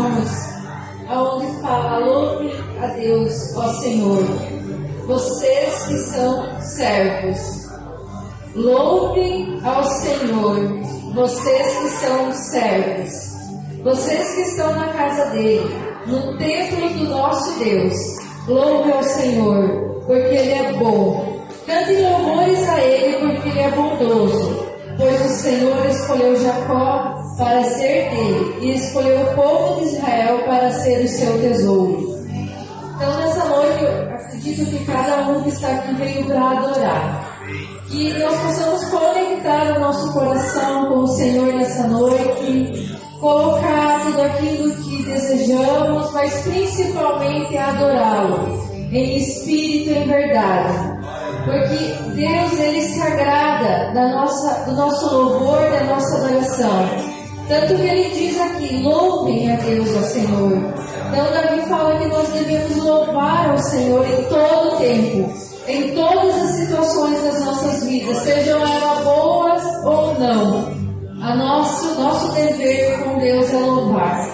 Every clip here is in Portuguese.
Salmos, onde fala: louve a Deus, ó Senhor, vocês que são servos. Louve ao Senhor, vocês que são servos. Vocês que estão na casa dele, no templo do nosso Deus. Louve ao Senhor, porque ele é bom. Cante louvores a ele, porque ele é bondoso. Pois o Senhor escolheu Jacó para ser dele, e escolheu o povo de Israel para ser o seu tesouro. Então, nessa noite, eu acredito que cada um que está aqui veio para adorar. Que nós possamos conectar o nosso coração com o Senhor nessa noite, colocar tudo aquilo que desejamos, mas principalmente adorá-lo, em espírito e em verdade. Porque Deus, Ele se agrada do nosso louvor, da nossa adoração. Tanto que Ele diz aqui: louvem a Deus, ó Senhor. Então Davi fala que nós devemos louvar ao Senhor em todo o tempo, em todas as situações das nossas vidas, sejam elas boas ou não. Nosso dever com Deus é louvar.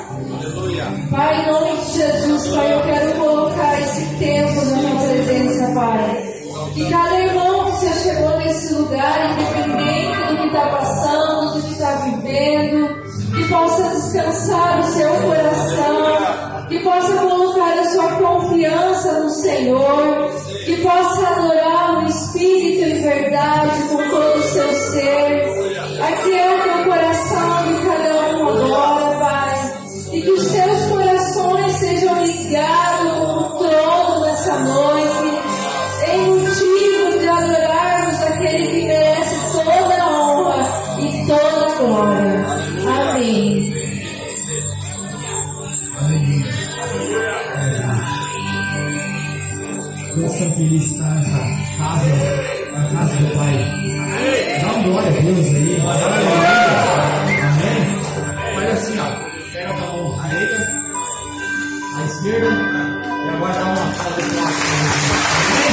Pai, em nome de Jesus, Pai, eu quero colocar esse tempo na tua presença, Pai. Que cada irmão que já chegou nesse lugar, independente do que está passando, do que está vivendo, que possa descansar o seu coração, que possa colocar a sua confiança no Senhor, que possa adorar o Espírito em verdade com todo o seu ser. Aqui é o teu coração de cada um agora, Pai, e que os seus corações sejam ligados com o trono nessa noite, em motivo de adorarmos aquele que merece toda a honra e toda a glória. Amém. Deus tão feliz de estar nessa casa, na casa do Pai. Dá uma glória a Deus aí. Amém? Olha assim, ó. Pega a mão direita, a esquerda, e agora dá uma palma do lado. Amém?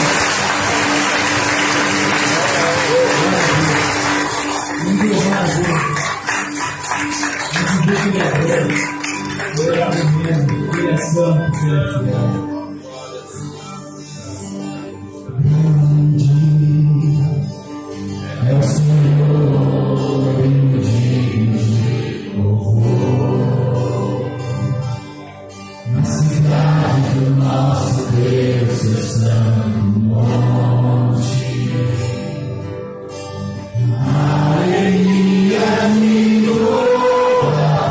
Muito louvar a Deus. Muito bem, Ele é Deus. Ele é santo, Ele é fiel. É o Senhor digno de louvor. Na cidade do nosso Deus está no monte. Alegria de toda a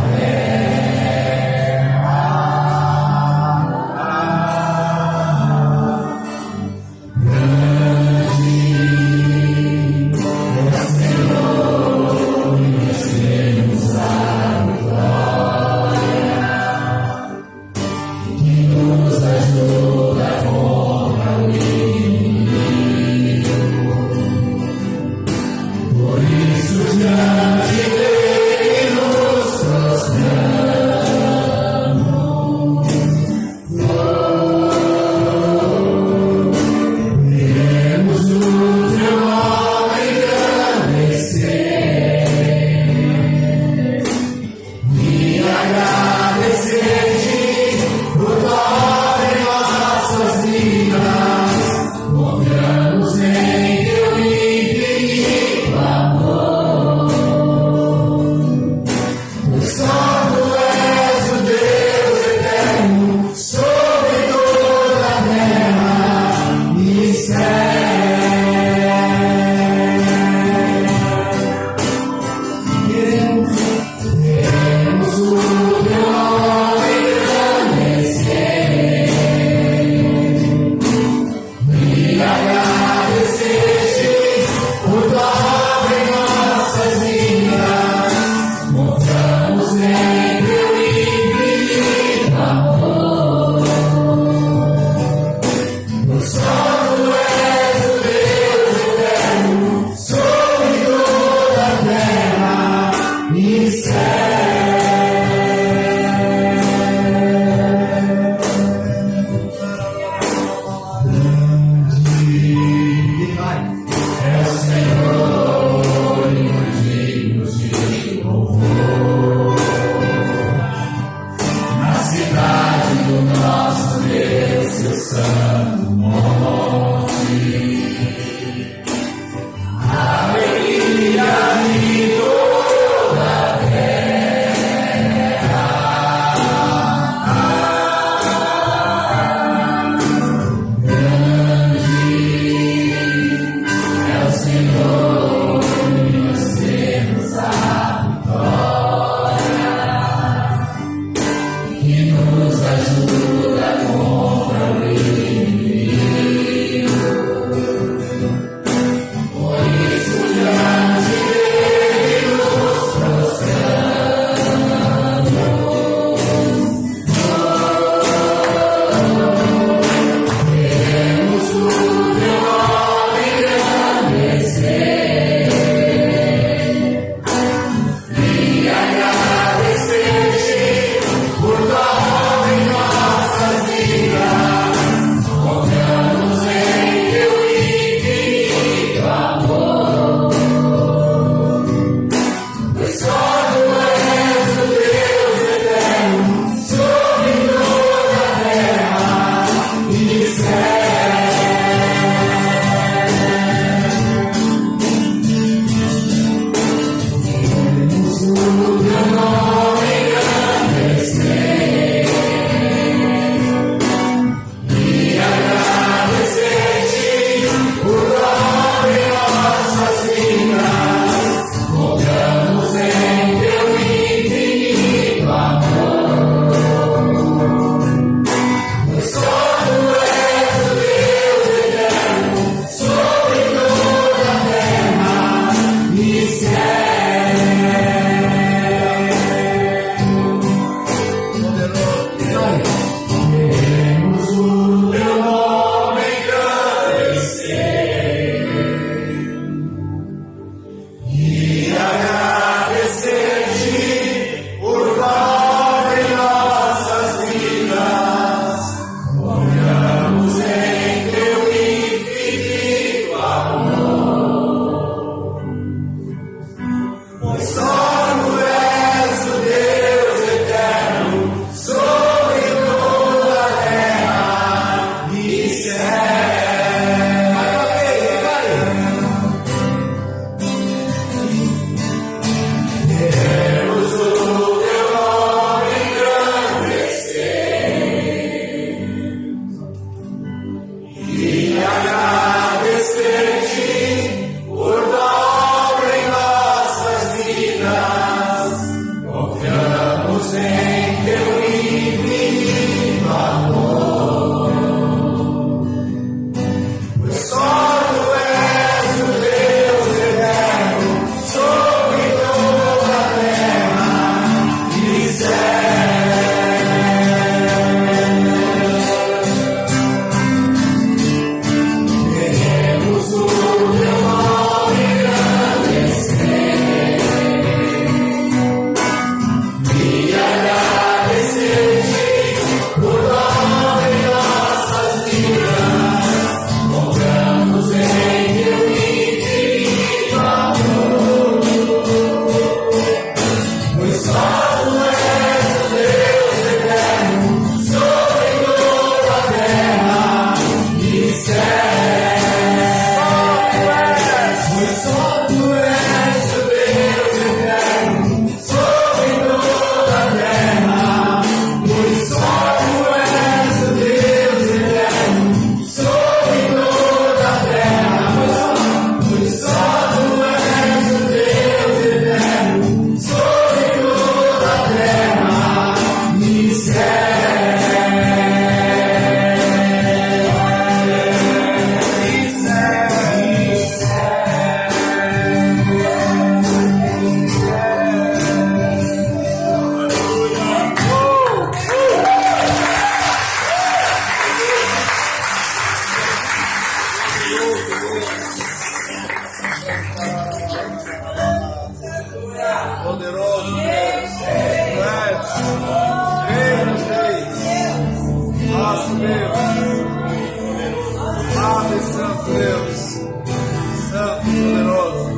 Poderoso Deus. Rei dos reis. Nosso Deus. Ave Santo Deus. Santo poderoso.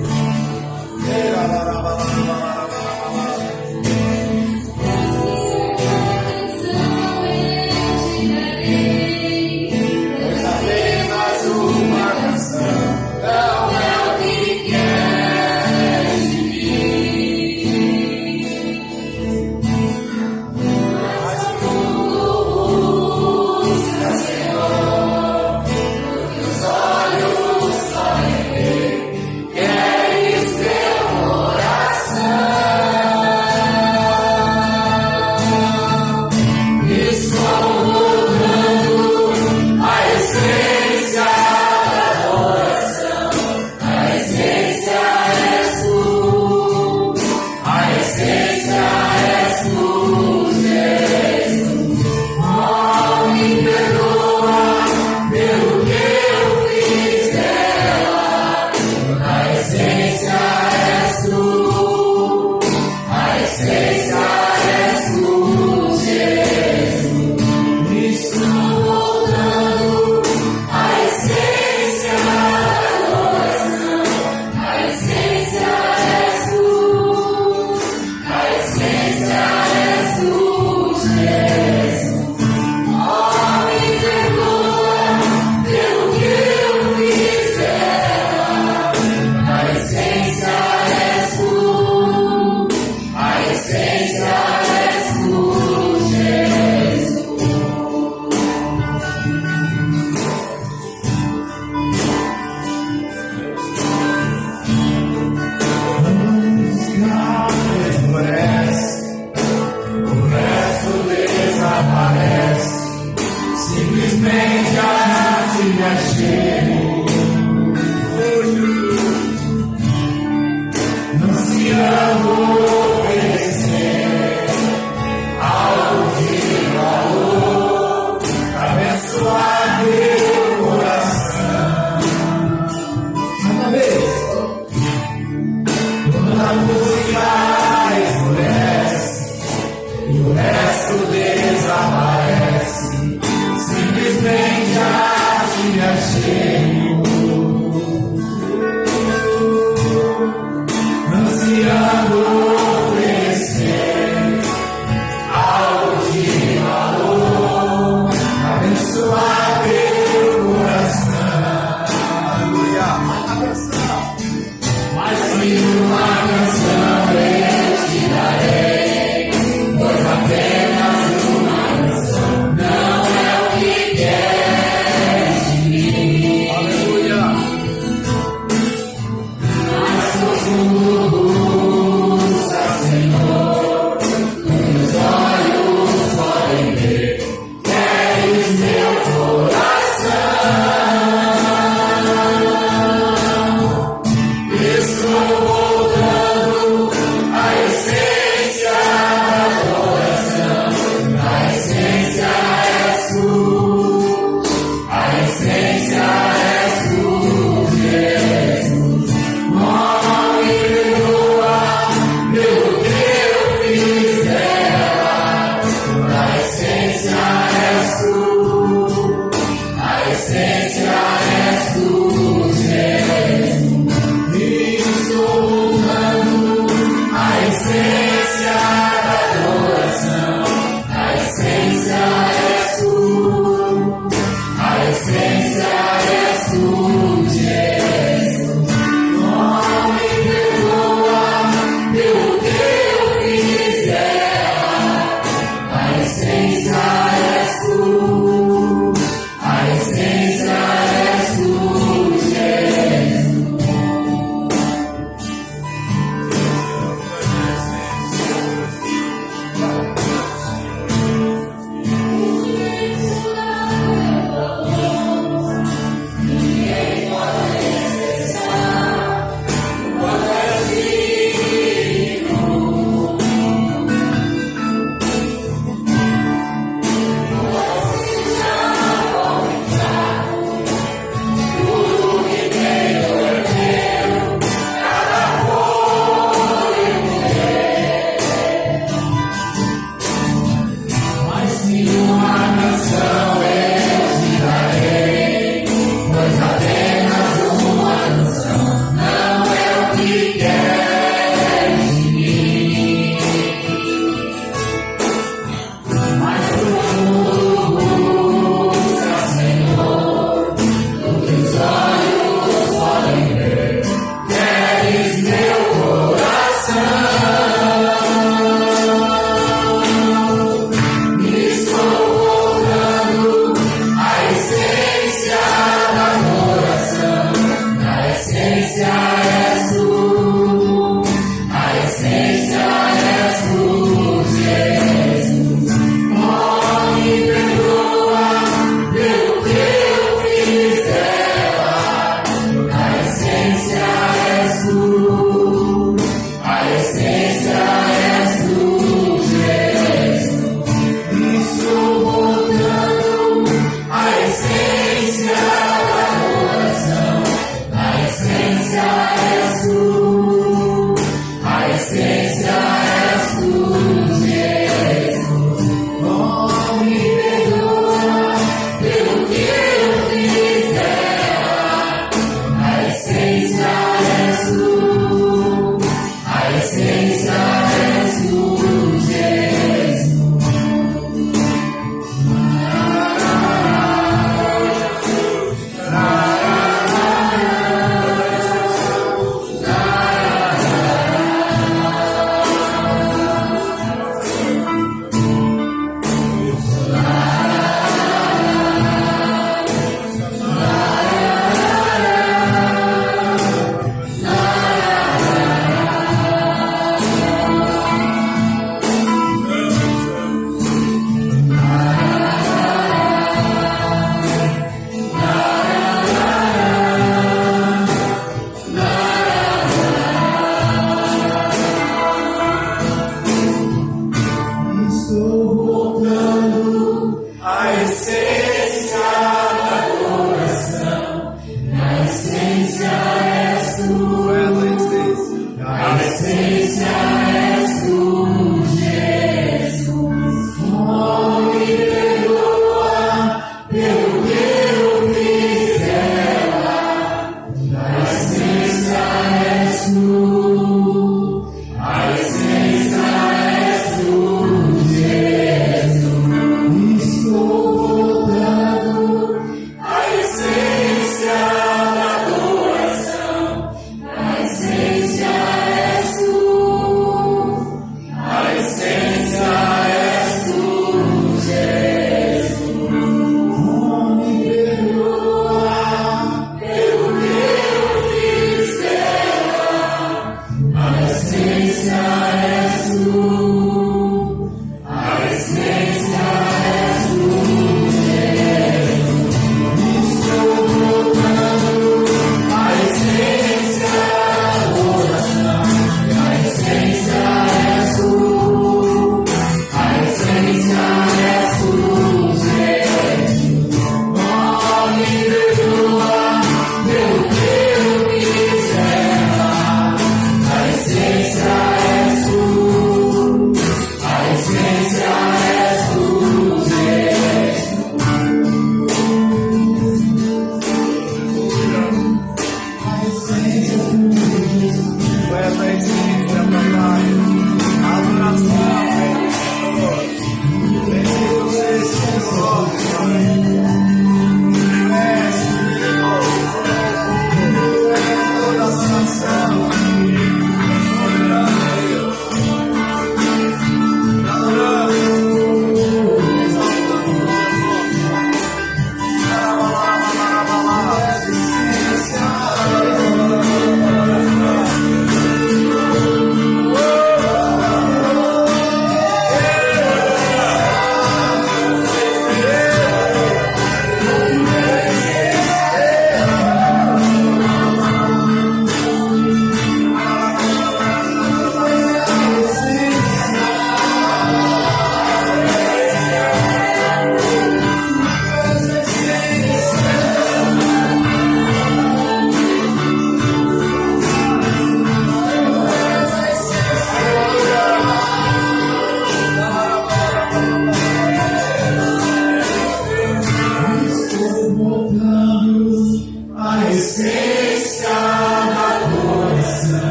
Mais uma canção.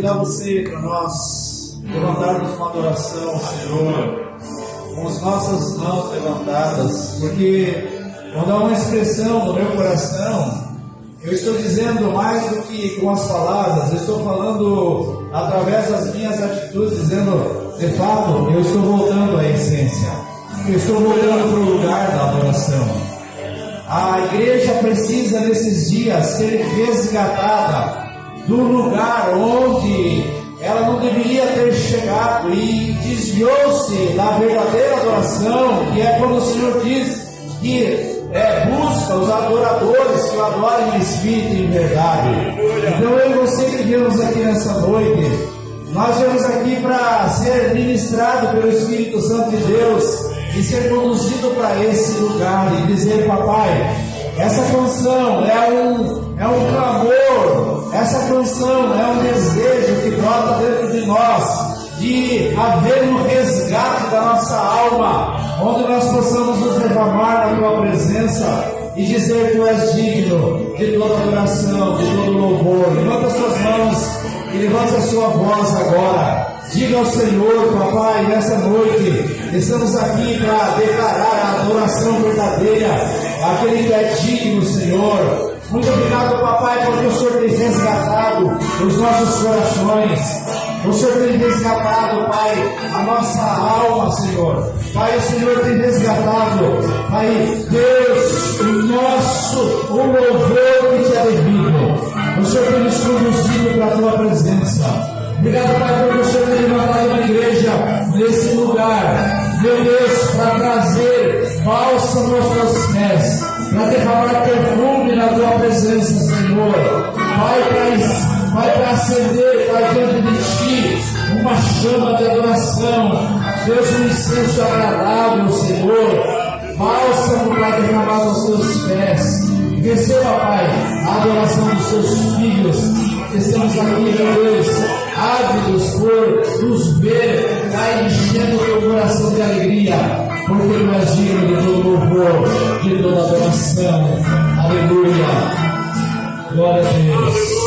convidar você para nós levantarmos uma adoração ao Senhor, com as nossas mãos levantadas, porque quando há uma expressão no meu coração, eu estou dizendo mais do que com as palavras, eu estou falando através das minhas atitudes, dizendo, de fato, eu estou voltando à essência, eu estou voltando para o lugar da adoração. A igreja precisa nesses dias ser resgatada do lugar onde ela não deveria ter chegado e desviou-se da verdadeira adoração, que é quando o Senhor diz que busca os adoradores que o adorem em espírito e em verdade. Então eu e você que viemos aqui nessa noite, nós viemos aqui para ser ministrado pelo Espírito Santo de Deus e ser conduzido para esse lugar e dizer: papai, essa canção é um clamor, essa canção é um desejo que brota dentro de nós, de haver um resgate da nossa alma, onde nós possamos nos derramar na tua presença e dizer que tu és digno de toda adoração, de todo louvor. Levanta as tuas mãos e levanta a sua voz agora. Diga ao Senhor: papai, nessa noite estamos aqui para declarar a adoração verdadeira àquele que é digno, Senhor. Muito obrigado, papai, porque o Senhor tem resgatado os nossos corações. O Senhor tem resgatado, Pai, a nossa alma, Senhor. Pai, o Senhor tem resgatado, Pai, Deus, o louvor que te é devido. O Senhor tem nos conduzido para a tua presença. Obrigado, Pai, porque o Senhor tem levantado uma igreja nesse lugar, meu Deus, para trazer bálsamo aos teus pés, para derramar perfume na tua presença, Senhor. Pai, para acender, Pai, diante de ti, uma chama de adoração, Deus, um incenso agradável, Senhor. Bálsamo para derramar aos teus pés. Receba, Pai, a adoração dos teus filhos. Estamos aqui, meu Deus, ávidos por nos ver, Pai, enchendo o teu coração de alegria, porque tu és digno de todo louvor, de toda adoração. Aleluia. Glória a Deus.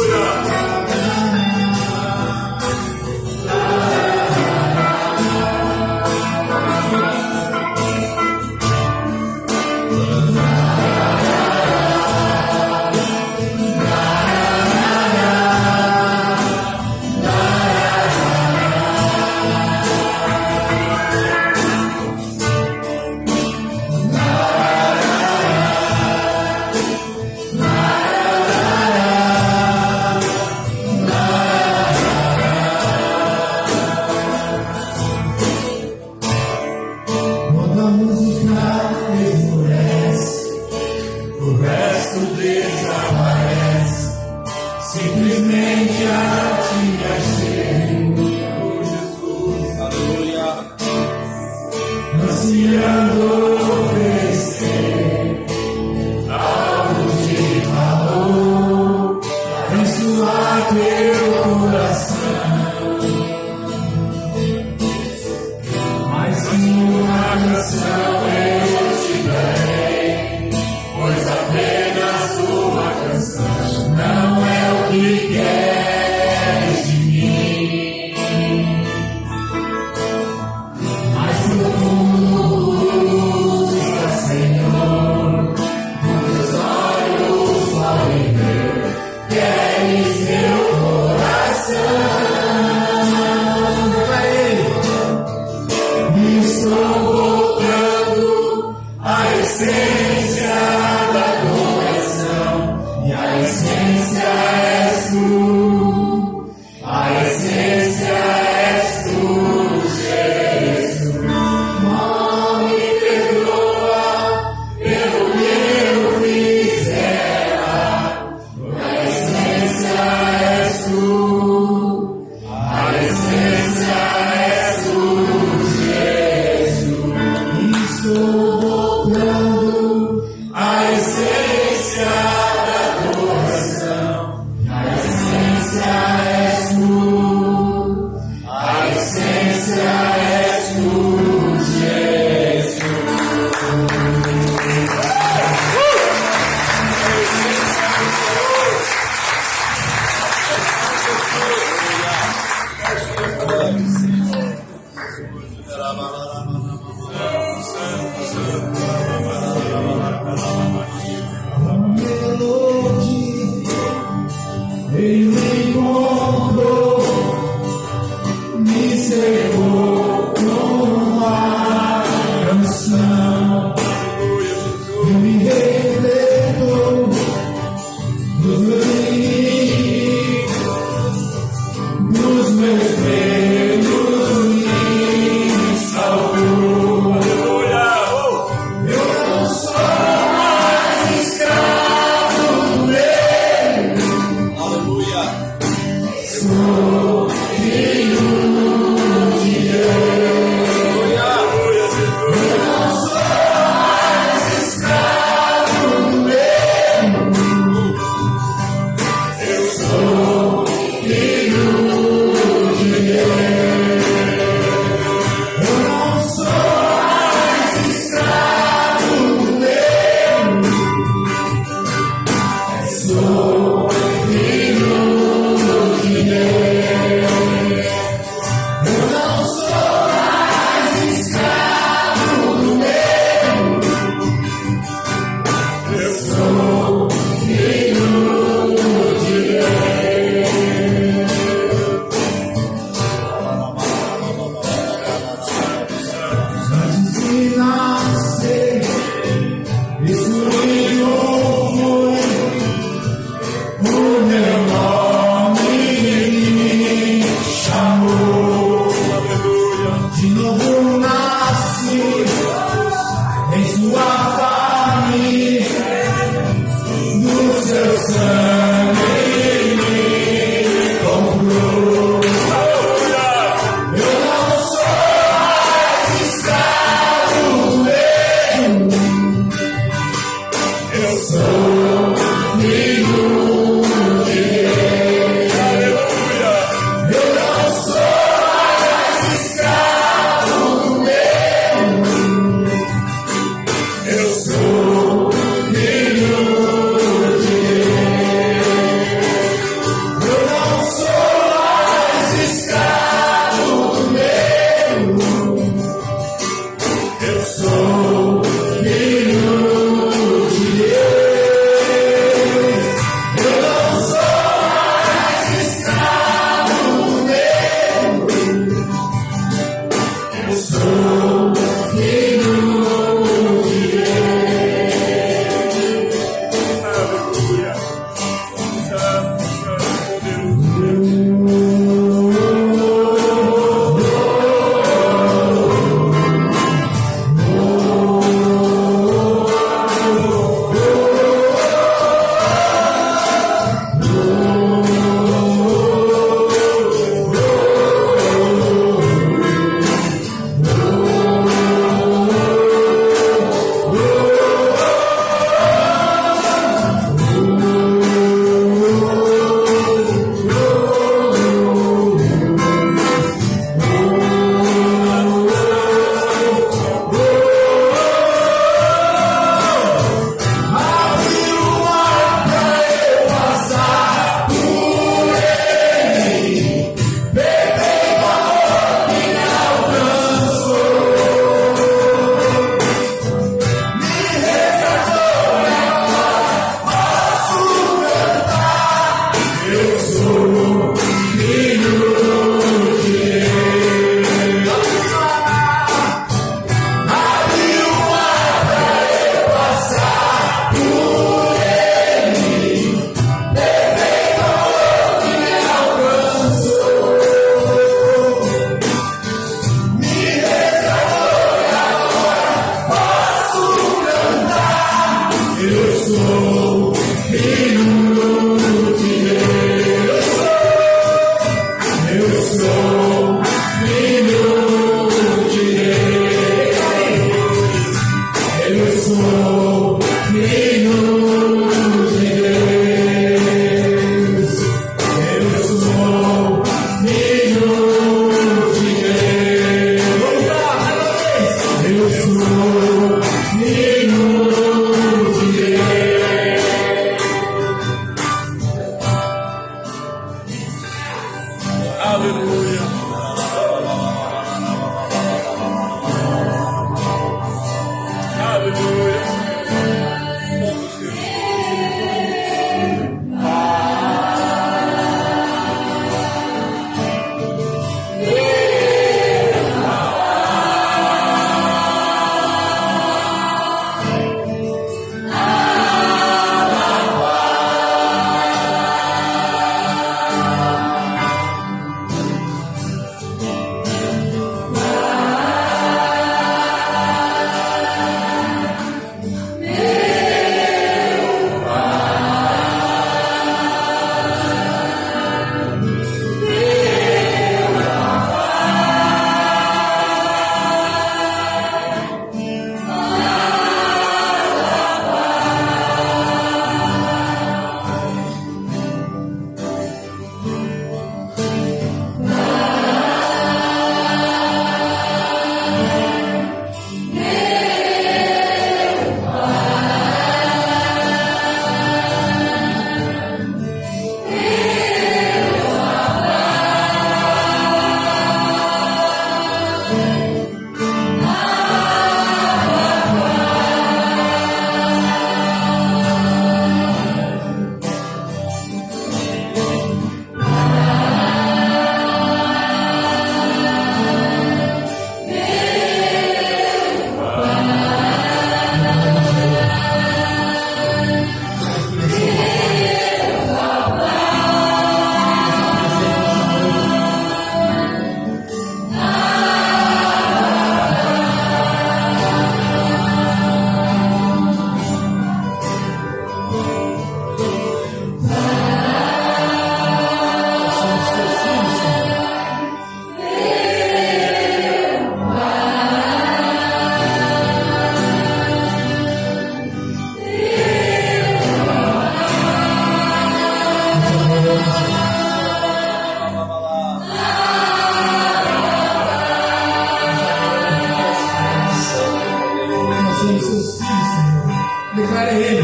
declara Ele.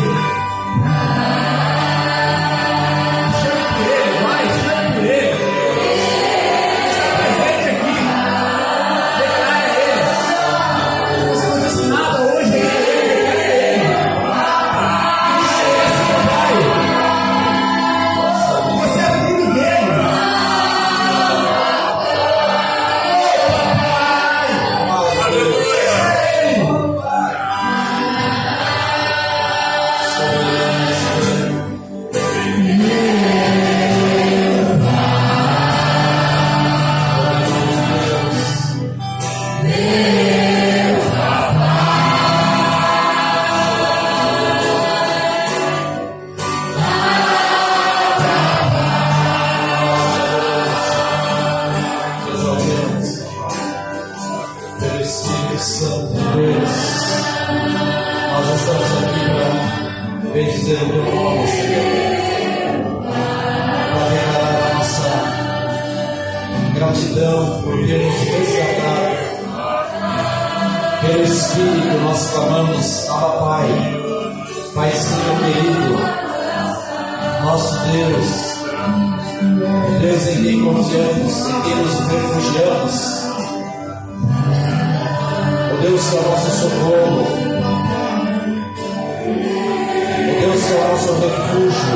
Chame por Ele, vai, chame por Ele. Ele está presente aqui. Declara Ele. Você não disse nada hoje, declara Ele. Esse é o Pai. Você é filho dele. Pelo Espírito Santo de Deus, nós estamos aqui para bendizer o teu nome, Senhor, para declarar a nossa gratidão por ter nos resgatado. Pelo Espírito nós clamamos, Abba Pai, Paizinho querido, nosso Deus, Deus em quem confiamos, em quem nos refugiamos, o Deus que é o nosso socorro, o Deus que é o nosso refúgio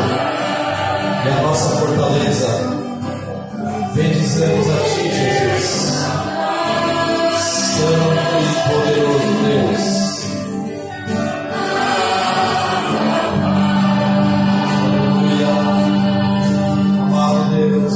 e a nossa fortaleza. Bendizemos a Ti, Jesus, Santo e poderoso Deus. Aleluia. Amado Deus,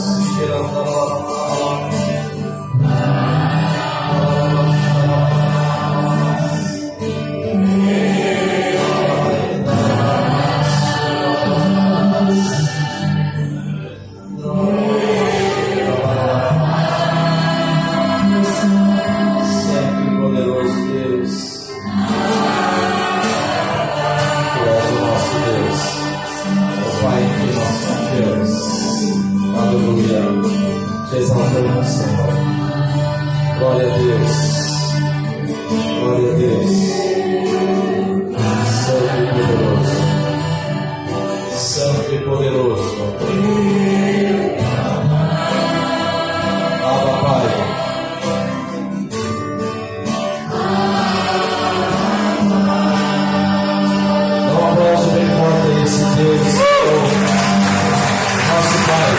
Santo e poderoso Deus, Tu és o nosso Deus, o Pai em que nós confiamos. Aleluia. Te exaltamos, Senhor. Glória a Deus. Glória a Deus. Santo e poderoso. Santo e poderoso. Abba Pai. Dá um aplauso bem forte a esse Deus, nosso Pai,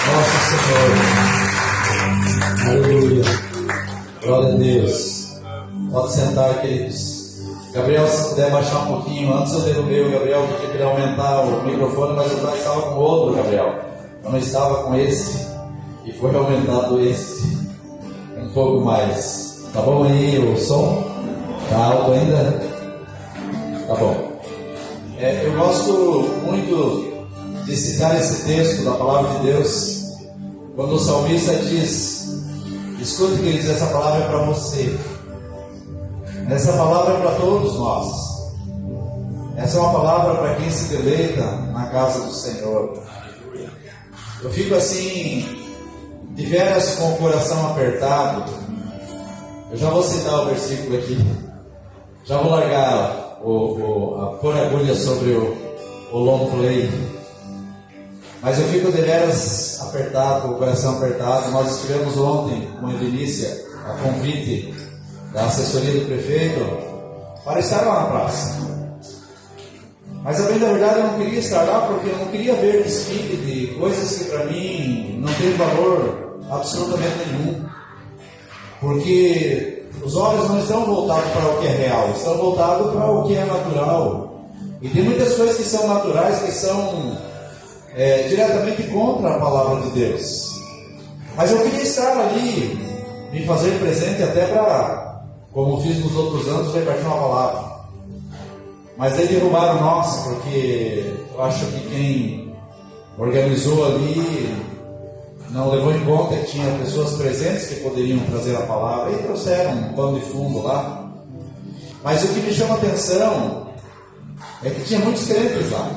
nosso Senhor. Aleluia. Glória a Deus. Pode sentar, queridos. Gabriel, se puder baixar um pouquinho. Antes eu derrubei o Gabriel porque eu queria aumentar o microfone, mas eu estava com outro, Gabriel. Eu não estava com esse. E foi aumentado esse um pouco mais. Tá bom aí o som? Tá alto ainda? Tá bom. Eu gosto muito de citar esse texto da palavra de Deus, quando o salmista diz: escute, queridos, essa palavra é para você. Essa palavra é para todos nós. Essa é uma palavra para quem se deleita na casa do Senhor. Eu fico assim, de veras com o coração apertado. Eu já vou citar o versículo aqui. Já vou largar pôr a agulha sobre o long play. Mas eu fico de veras apertado, com o coração apertado. Nós estivemos ontem com a Evelícia, a convite da assessoria do prefeito, para estar lá na praça. Mas a bem da verdade eu não queria estar lá porque eu não queria ver desfile de coisas que para mim não tem valor absolutamente nenhum. Porque os olhos não estão voltados para o que é real, estão voltados para o que é natural. E tem muitas coisas que são naturais que são diretamente contra a palavra de Deus. Mas eu queria estar ali, me fazer presente até para, como fiz nos outros anos, repartir uma palavra. Mas aí derrubaram nós, porque eu acho que quem organizou ali não levou em conta que tinha pessoas presentes que poderiam trazer a palavra, e trouxeram um pano de fundo lá. Mas o que me chama a atenção é que tinha muitos crentes lá,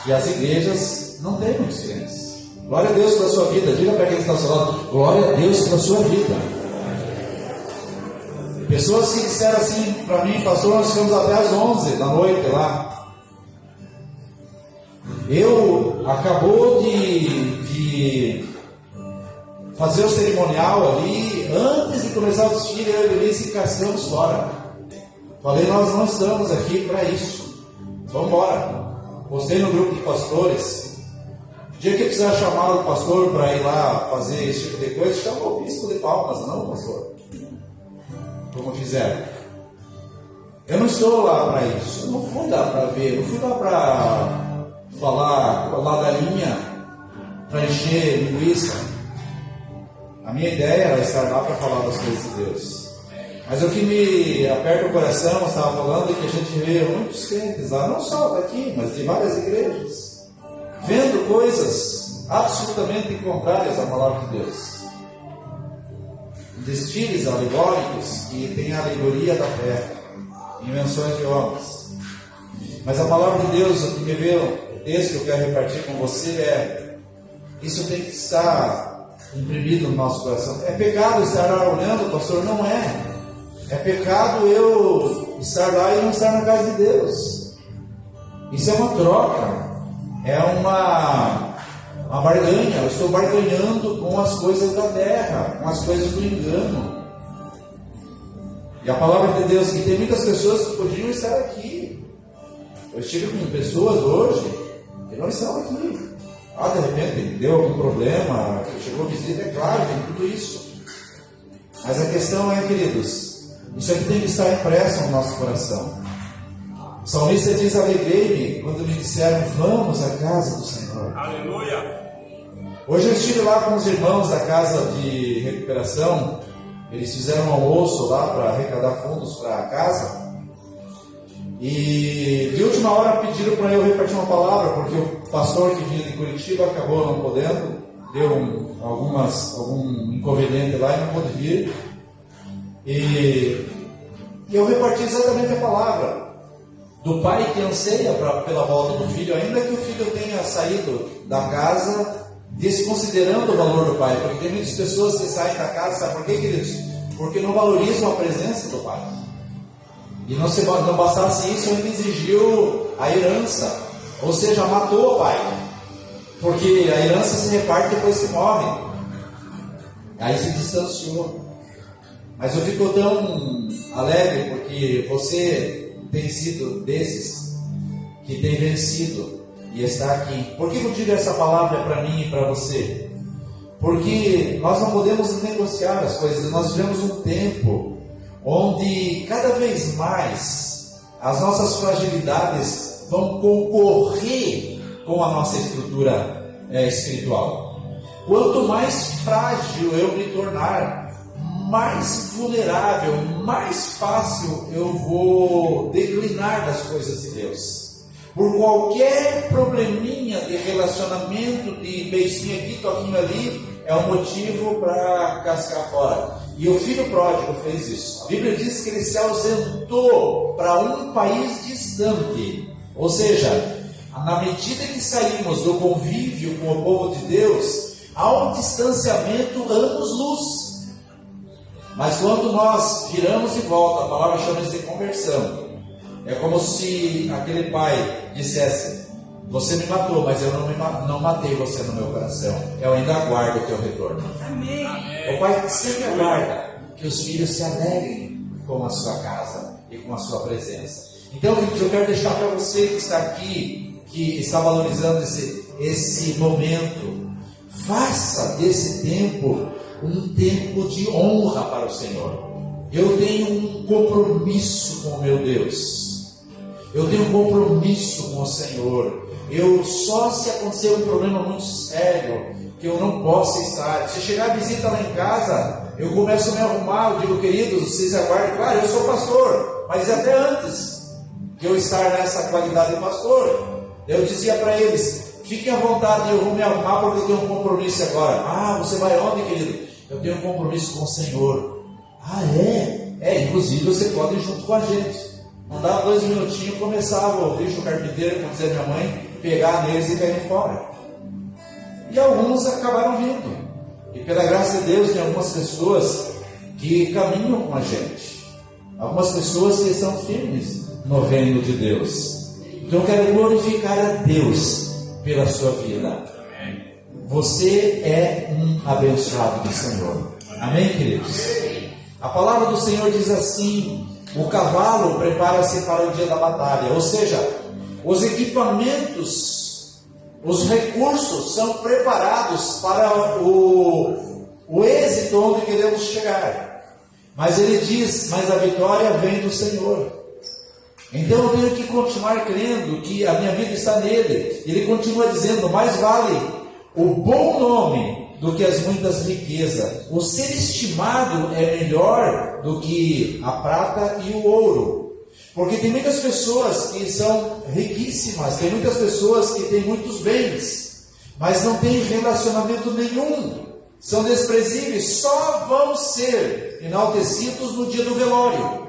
e as igrejas não têm muitos crentes. Glória a Deus pela sua vida. Diga para quem está ao seu lado: glória a Deus pela sua vida. Pessoas que disseram assim para mim: pastor, nós ficamos até às 11 da noite lá. Acabou de fazer o cerimonial ali, antes de começar o desfile, eu e a Denise cascamos fora. Falei: nós não estamos aqui para isso, vamos embora. Postei no grupo de pastores. O dia que precisar chamar o pastor para ir lá fazer esse tipo de coisa, chama o bispo de Palmas, não, pastor. Como fizeram. Eu não estou lá para isso. Eu não fui lá para ver. Eu fui lá para falar ladainha, para encher linguiça. A minha ideia era estar lá para falar das coisas de Deus. Mas o que me aperta o coração, eu estava falando, é que a gente vê muitos crentes lá, não só daqui, mas de várias igrejas, vendo coisas absolutamente contrárias à palavra de Deus. Desfiles alegóricos que têm a alegoria da terra, invenções de homens. Mas a palavra de Deus, o que me veio, o texto que eu quero repartir com você é: isso tem que estar imprimido no nosso coração. É pecado estar lá olhando, pastor? Não é. É pecado eu estar lá e não estar na casa de Deus. Isso é uma troca, é uma barganha. Eu estou barganhando com as coisas da terra, com as coisas do engano. E a palavra de Deus, que tem muitas pessoas que podiam estar aqui. Eu estive com pessoas hoje que não estão aqui. De repente deu algum problema, chegou visita, é claro, tem tudo isso. Mas a questão é, queridos, isso aqui tem que estar impresso no nosso coração. O salmista diz: alegrei-me quando me disseram, vamos à casa do Senhor. Aleluia! Hoje eu estive lá com os irmãos da casa de recuperação. Eles fizeram um almoço lá para arrecadar fundos para a casa. E de última hora pediram para eu repartir uma palavra, porque o pastor que vinha de Curitiba acabou não podendo, deu algum inconveniente lá e não pôde vir. E eu reparti exatamente a palavra do pai que anseia pela volta do filho, ainda que o filho tenha saído da casa desconsiderando o valor do pai, porque tem muitas pessoas que saem da casa, sabe por quê, queridos? Porque não valorizam a presença do pai. E não bastasse isso, ainda exigiu a herança, ou seja, matou o pai, porque a herança se reparte depois que morre. Aí se distanciou. Mas eu fico tão alegre porque você tem sido desses que tem vencido e está aqui. Por que eu digo essa palavra para mim e para você? Porque nós não podemos negociar as coisas. Nós vivemos um tempo onde cada vez mais as nossas fragilidades vão concorrer com a nossa estrutura espiritual. Quanto mais frágil eu me tornar, mais vulnerável, mais fácil eu vou declinar das coisas de Deus. Por qualquer probleminha de relacionamento, de beijinho aqui, toquinho ali, é um motivo para cascar fora. E o filho pródigo fez isso. A Bíblia diz que ele se ausentou para um país distante. Ou seja, na medida que saímos do convívio com o povo de Deus, há um distanciamento anos-luz. Mas quando nós viramos de volta, a palavra chama isso de conversão. É como se aquele pai dissesse: você me matou, mas eu não matei você no meu coração. Eu ainda aguardo o teu retorno. Amém. O pai sempre aguarda que os filhos se alegrem com a sua casa e com a sua presença. Então, eu quero deixar para você que está aqui, que está valorizando esse momento, faça desse tempo um tempo de honra para o Senhor. Eu tenho um compromisso com o meu Deus. Eu tenho um compromisso com o Senhor. Só se acontecer um problema muito sério, que eu não posso estar. Se chegar a visita lá em casa, eu começo a me arrumar. Eu digo: queridos, vocês aguardem. Claro, eu sou pastor, mas até antes de eu estar nessa qualidade de pastor, eu dizia para eles: fiquem à vontade, eu vou me arrumar porque eu tenho um compromisso agora. Você vai onde, querido? Eu tenho um compromisso com o Senhor. Inclusive você pode ir junto com a gente. Não dá 2 minutinhos, começava a ouvir o carpinteiro, como dizia minha mãe, pegar neles e cair fora. E alguns acabaram vindo. E pela graça de Deus, tem algumas pessoas que caminham com a gente. Algumas pessoas que estão firmes no reino de Deus. Então eu quero glorificar a Deus pela sua vida. Você é um abençoado do Senhor. Amém, queridos? A palavra do Senhor diz assim: o cavalo prepara-se para o dia da batalha. Ou seja, os equipamentos, os recursos são preparados para o êxito onde queremos chegar. Mas ele diz: mas a vitória vem do Senhor. Então eu tenho que continuar crendo que a minha vida está nele. Ele continua dizendo: mais vale o bom nome do que as muitas riquezas. O ser estimado é melhor do que a prata e o ouro. Porque tem muitas pessoas que são riquíssimas, tem muitas pessoas que têm muitos bens, mas não têm relacionamento nenhum, são desprezíveis, só vão ser enaltecidos no dia do velório.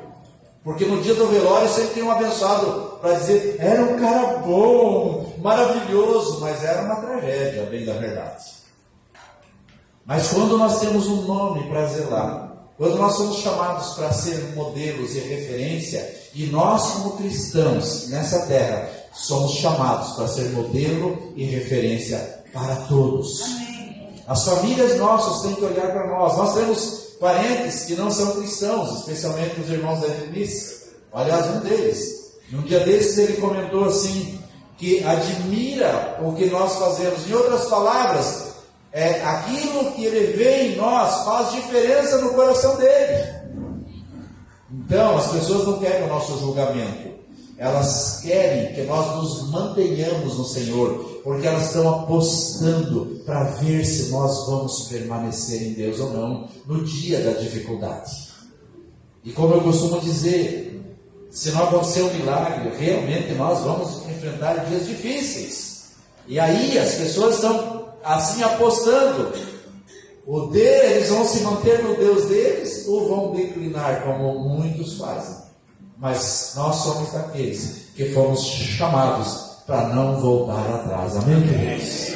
Porque no dia do velório sempre tem um abençoado para dizer: era um cara bom, maravilhoso, mas era uma tragédia, bem da verdade. Mas quando nós temos um nome para zelar, quando nós somos chamados para ser modelos e referência, e nós como cristãos nessa terra somos chamados para ser modelo e referência para todos. As famílias nossas têm que olhar para nós. Nós temos parentes que não são cristãos, especialmente os irmãos da Denise. Aliás, um deles. Um dia desses ele comentou assim, que admira o que nós fazemos. Em outras palavras, aquilo que ele vê em nós faz diferença no coração dele. Então, as pessoas não querem o nosso julgamento. Elas querem que nós nos mantenhamos no Senhor, porque elas estão apostando para ver se nós vamos permanecer em Deus ou não no dia da dificuldade. E como eu costumo dizer, se não acontecer um milagre, realmente nós vamos enfrentar dias difíceis. E aí as pessoas estão assim apostando. Eles vão se manter no Deus deles ou vão declinar, como muitos fazem. Mas nós somos daqueles que fomos chamados para não voltar atrás. Amém, queridos?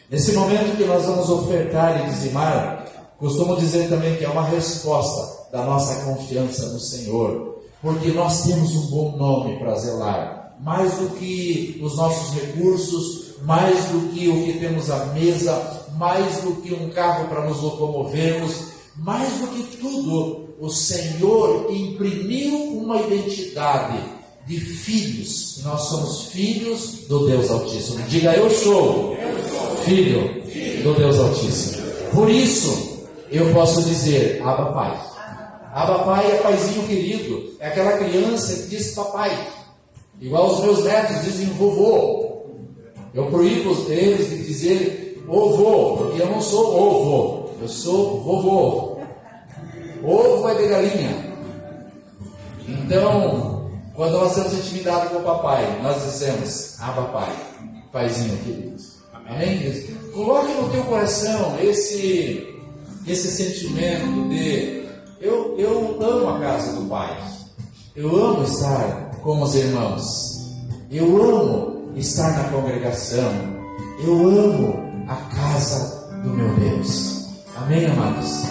Nesse momento que nós vamos ofertar e dizimar, costumo dizer também que é uma resposta da nossa confiança no Senhor, porque nós temos um bom nome para zelar, mais do que os nossos recursos, mais do que o que temos à mesa, mais do que um carro para nos locomovermos, mais do que tudo, o Senhor imprimiu uma identidade de filhos. Nós somos filhos do Deus Altíssimo. Diga: eu sou filho do Deus Altíssimo. Por isso, eu posso dizer: Abba Pai. Abba Pai é paizinho querido. É aquela criança que diz papai. Igual os meus netos dizem vovô. Eu proíbo eles de dizer ovô, porque eu não sou ovo, eu sou vovô. Ovo é de galinha. Então, quando nós temos intimidade com o papai, nós dizemos: Abba Pai, paizinho querido. Amém? Coloque no teu coração esse sentimento de eu amo a casa do Pai. Eu amo estar com os irmãos. Eu amo estar na congregação. Eu amo a casa do meu Deus. Amém, amados?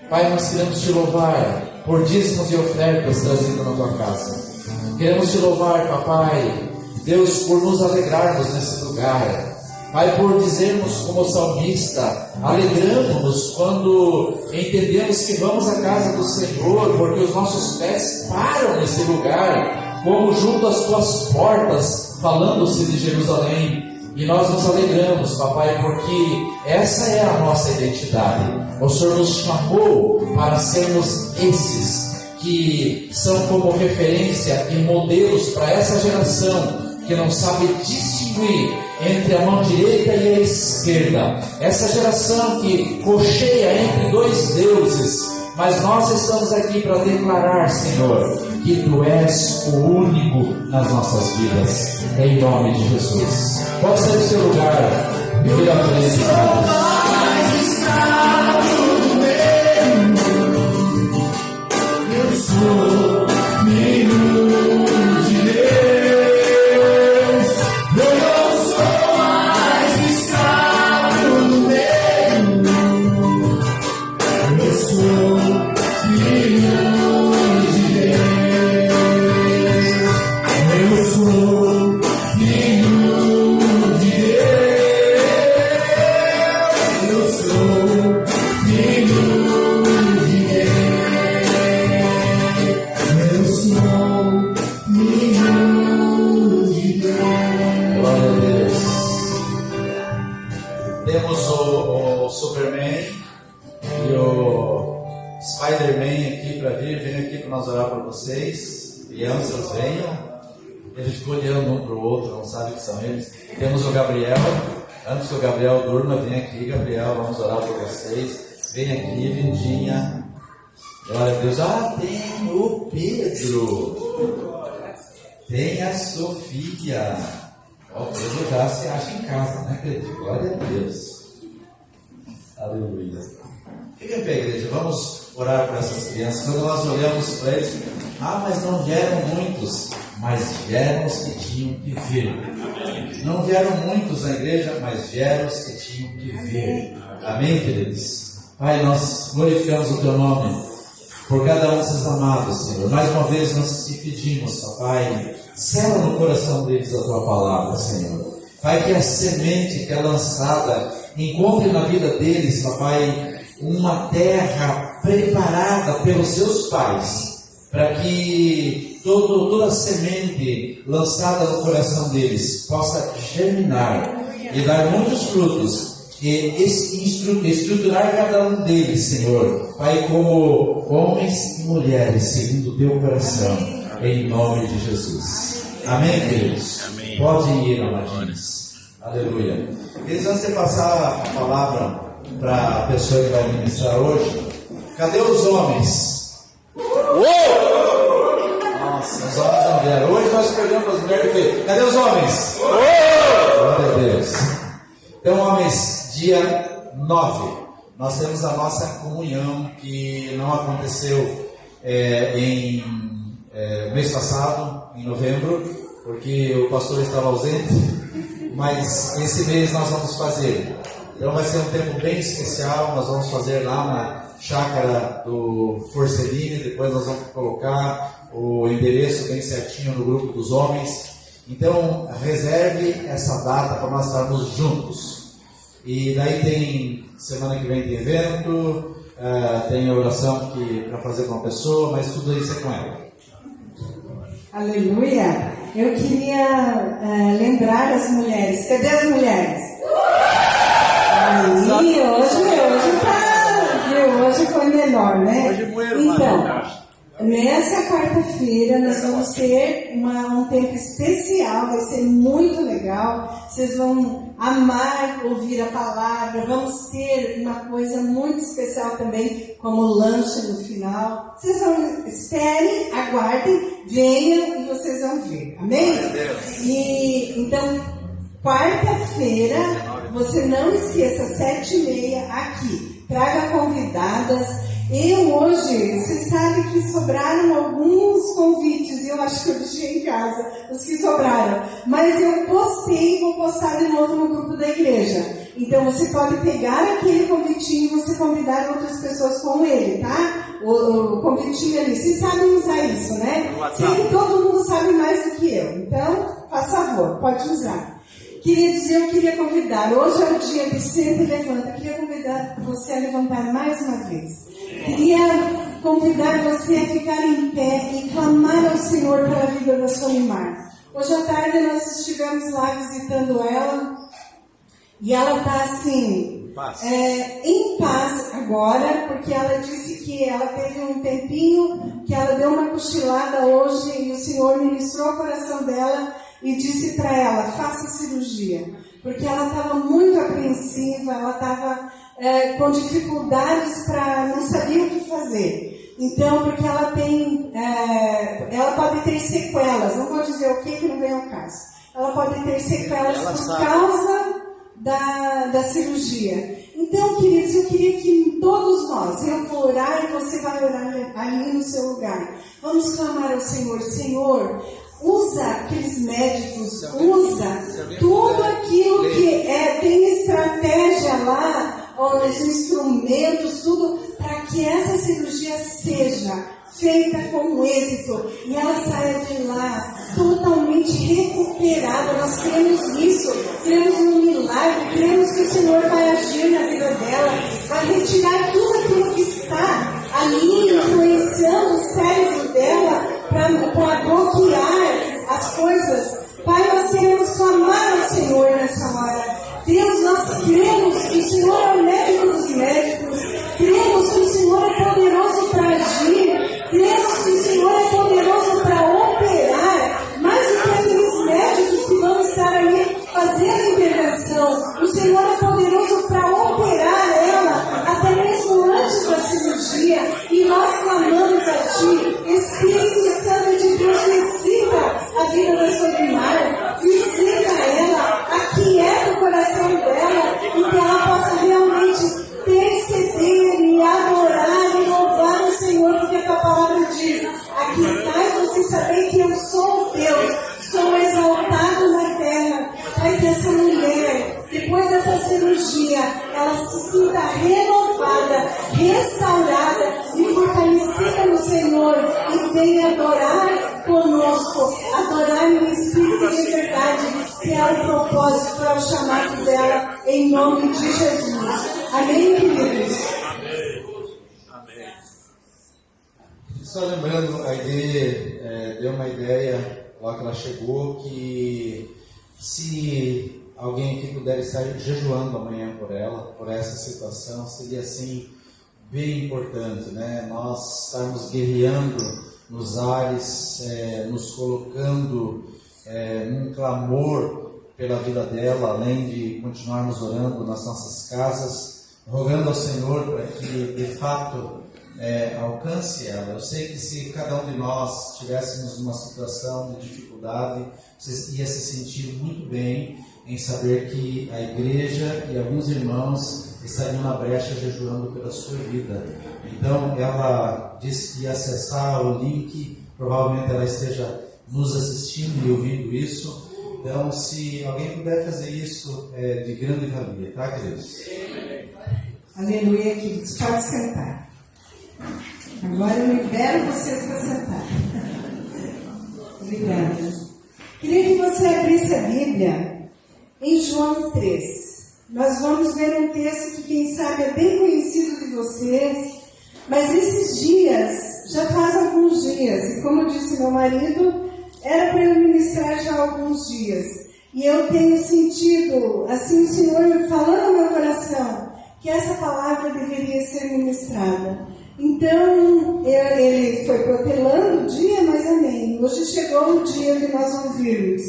Pai, nós queremos te louvar por dízimos e ofertas trazidos na tua casa. Queremos te louvar, papai, Deus, por nos alegrarmos nesse lugar. Pai, por dizermos como salmista, alegramos-nos quando entendemos que vamos à casa do Senhor, porque os nossos pés param nesse lugar, como junto às tuas portas, falando-se de Jerusalém. E nós nos alegramos, papai, porque essa é a nossa identidade. O Senhor nos chamou para sermos esses que são como referência e modelos para essa geração que não sabe distinguir entre a mão direita e a esquerda. Essa geração que cocheia entre dois deuses. Mas nós estamos aqui para declarar, Senhor, que Tu és o único nas nossas vidas. Em nome de Jesus. Pode ser o seu lugar. Vira a frente, eu sou filho de Deus. Eu não sou mais escravo do medo. Eu sou filho de Deus. crianças venham. Ele ficou olhando um para o outro, não sabe que são eles. Temos o Gabriel. Antes que o Gabriel durma, vem aqui, Gabriel, vamos orar por vocês. Vem aqui, Lindinha. Glória a Deus. Tem o Pedro. Tem a Sofia. O Pedro já se acha em casa, né, Pedro? Glória a Deus. Aleluia. Fica em pé, igreja. Vamos orar por essas crianças. Quando nós olhamos para eles, mas não vieram muitos, mas vieram os que tinham que vir. Não vieram muitos na igreja, mas vieram os que tinham que vir. Amém, queridos? Pai, nós glorificamos o Teu nome por cada um desses amados, Senhor. Mais uma vez nós te pedimos, Pai, sela no coração deles a Tua palavra, Senhor. Pai, que a semente que é lançada encontre na vida deles, Pai, uma terra preparada pelos seus pais, para que toda semente lançada no coração deles possa germinar e dar muitos frutos, e estruturar cada um deles, Senhor, Pai, como homens e mulheres segundo o Teu coração, em nome de Jesus. Amém, queridos? Amém. Pode ir, amadinhos. Aleluia. Queridos, antes de passar a palavra para a pessoa que vai ministrar hoje, cadê os homens? Nossa, os homens não vieram. Hoje nós perdemos as mulheres. Cadê os homens? Glória a Deus. Então, homens, dia 9, nós temos a nossa comunhão, que não aconteceu mês passado, em novembro, porque o pastor estava ausente, mas esse mês nós vamos fazer. Então vai ser um tempo bem especial. Nós vamos fazer lá na chácara do Forcellini. Depois nós vamos colocar o endereço bem certinho no grupo dos homens. Então reserve essa data para nós estarmos juntos. E daí tem, semana que vem tem evento, tem oração para fazer com uma pessoa, mas tudo isso é com ela. Aleluia! Eu queria lembrar as mulheres. Cadê as mulheres? Aí, hoje tá, viu? Hoje foi melhor, né? Então, nessa quarta-feira nós vamos ter um tempo especial, vai ser muito legal. Vocês vão amar ouvir a palavra. Vamos ter uma coisa muito especial também, como lanche no final. Vocês vão, esperem, aguardem, venham e vocês vão ver. Amém? E então, quarta-feira, você não esqueça, 7h30 aqui. Traga convidadas. Eu hoje, vocês sabem que sobraram alguns convites, e eu acho que eu deixei em casa os que sobraram. Mas eu postei e vou postar de novo no grupo da igreja. Então você pode pegar aquele convitinho e você convidar outras pessoas com ele, tá? O convitinho ali. Vocês sabem usar isso, né? Sei que todo mundo sabe mais do que eu. Então, faz favor, pode usar. Eu queria convidar, hoje é o dia de Senta e Levanta, queria convidar você a levantar mais uma vez. Queria convidar você a ficar em pé e clamar ao Senhor pela vida da Solimar. Hoje à tarde nós estivemos lá visitando ela, e ela está assim, em paz agora, porque ela disse que ela teve um tempinho, que ela deu uma cochilada hoje, e o Senhor ministrou o coração dela, e disse para ela, faça cirurgia, porque ela estava muito apreensiva, ela estava com dificuldades não sabia o que fazer. Então, porque ela tem, ela pode ter sequelas, não vou dizer o que não vem ao caso. Ela pode ter sequelas por causa da cirurgia. Então, queridos, eu queria que todos nós, eu vou orar e você vai orar ali no seu lugar. Vamos clamar ao Senhor. Senhor, usa aqueles médicos, usa tudo aquilo que tem estratégia lá, os instrumentos, tudo, para que essa cirurgia seja feita com êxito e ela saia de lá totalmente recuperada. Nós cremos nisso, cremos no milagre, cremos que o Senhor vai agir na vida dela, vai retirar tudo aquilo que está ali influenciando o cérebro dela para bloquear as coisas. Pai, nós queremos clamar ao Senhor nessa hora. Deus, nós cremos que o Senhor é o médico dos médicos, cremos que o Senhor é poderoso para agir, cremos que o Senhor é poderoso para vida da Solimar, visita ela, aquieta o coração dela, e que ela possa realmente perceber e adorar e louvar o Senhor, porque a tua palavra diz: aquietai-vos e saber que eu sou Deus, sou exaltado na terra. Pai, que essa mulher, depois dessa cirurgia, ela se sinta renovada, restaurada e fortalecida no Senhor, e venha adorar conosco, adorar no Espírito de verdade, que é o propósito, é o chamado dela, em nome de Jesus. Amém, queridos? Só lembrando, a ideia, deu uma ideia lá que ela chegou, que se alguém aqui puder estar jejuando amanhã por ela, por essa situação, seria assim bem importante, né? Nós estarmos guerreando nos ares, nos colocando num clamor pela vida dela, além de continuarmos orando nas nossas casas, rogando ao Senhor para que de fato alcance ela. Eu sei que se cada um de nós estivéssemos numa situação de dificuldade, você ia se sentir muito bem em saber que a igreja e alguns irmãos estariam na brecha jejuando pela sua vida. Então ela disse que ia acessar o link, provavelmente ela esteja nos assistindo e ouvindo isso. Então, se alguém puder fazer isso, é de grande valia, tá, queridos? Aleluia, queridos. Pode sentar. Agora eu libero vocês para sentar. Obrigada. Queria que você abrisse a Bíblia em João 3. Nós vamos ver um texto que, quem sabe, é bem conhecido de vocês, mas esses dias, já faz alguns dias, e como disse meu marido, era para eu ministrar já há alguns dias, e eu tenho sentido, assim, o Senhor falando ao meu coração, que essa palavra deveria ser ministrada. Então, ele foi protelando o dia, mas amém. Hoje chegou o dia de nós ouvirmos.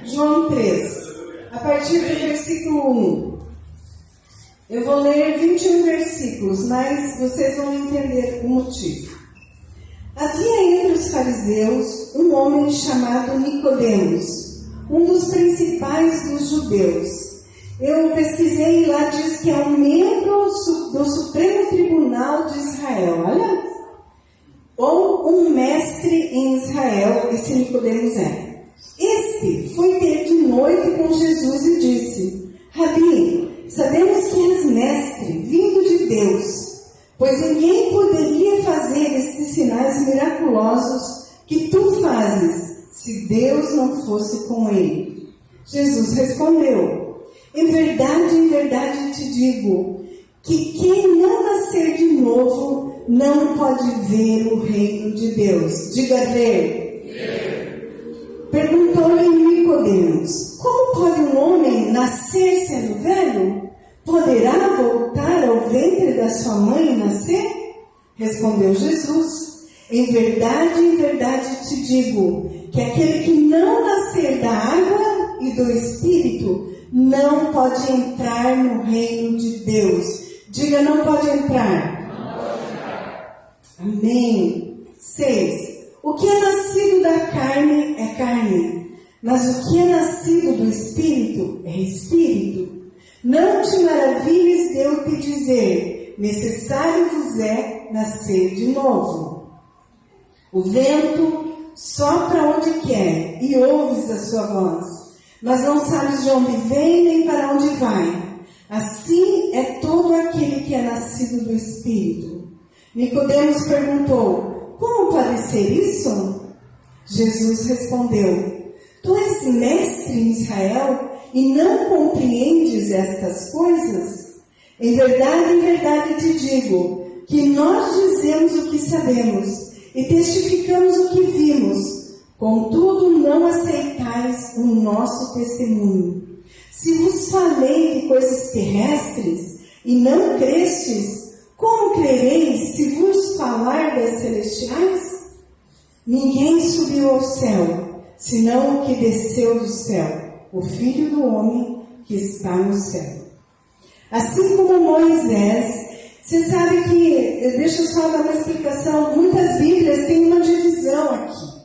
João 3, a partir do versículo 1. Eu vou ler 21 versículos, mas vocês vão entender o motivo. Havia entre os fariseus um homem chamado Nicodemos, um dos principais dos judeus. Eu pesquisei e lá diz que é um membro do Supremo Tribunal de Israel, olha, ou um mestre em Israel, esse Nicodemos é. Este foi ter de noite com Jesus e disse: Rabi, sabemos que és mestre, vindo de Deus, pois ninguém poderia fazer estes sinais miraculosos que tu fazes, se Deus não fosse com ele. Jesus respondeu: em verdade te digo, que quem não nascer de novo não pode ver o reino de Deus. Diga ver. Perguntou-lhe Nicodemos: como pode um homem nascer sendo velho? Poderá voltar ao ventre da sua mãe e nascer? Respondeu Jesus: em verdade te digo, que aquele que não nascer da água e do Espírito não pode entrar no reino de Deus. Diga, não pode entrar. Não pode entrar. Amém. 6. O que é nascido da carne é carne, mas o que é nascido do Espírito é Espírito. Não te maravilhes de eu te dizer, necessário vos é nascer de novo. O vento sopra onde quer e ouves a sua voz, mas não sabes de onde vem nem para onde vai. Assim é todo aquele que é nascido do Espírito. Nicodemos perguntou: como pode ser isso? Jesus respondeu: tu és mestre em Israel e não compreendes estas coisas? Em verdade te digo, que nós dizemos o que sabemos e testificamos o que vimos, contudo não aceitais o nosso testemunho. Se vos falei de coisas terrestres e não crestes, como crereis se vos falar das celestiais? Ninguém subiu ao céu, senão o que desceu do céu, o Filho do Homem que está no céu. Assim como Moisés, você sabe que, deixa eu só dar uma explicação, muitas Bíblias têm uma divisão aqui.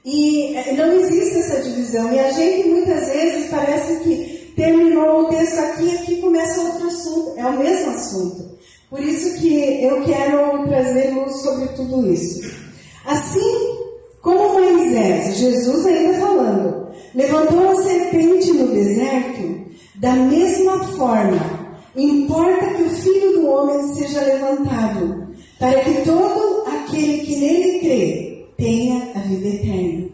E não existe existe essa divisão. E a gente muitas vezes parece que terminou o texto aqui e aqui começa outro assunto. É o mesmo assunto. Por isso que eu quero trazer luz sobre tudo isso. Assim como Moisés, Jesus ainda falando, levantou a serpente no deserto, da mesma forma, importa que o Filho do Homem seja levantado, para que todo aquele que nele crê tenha a vida eterna.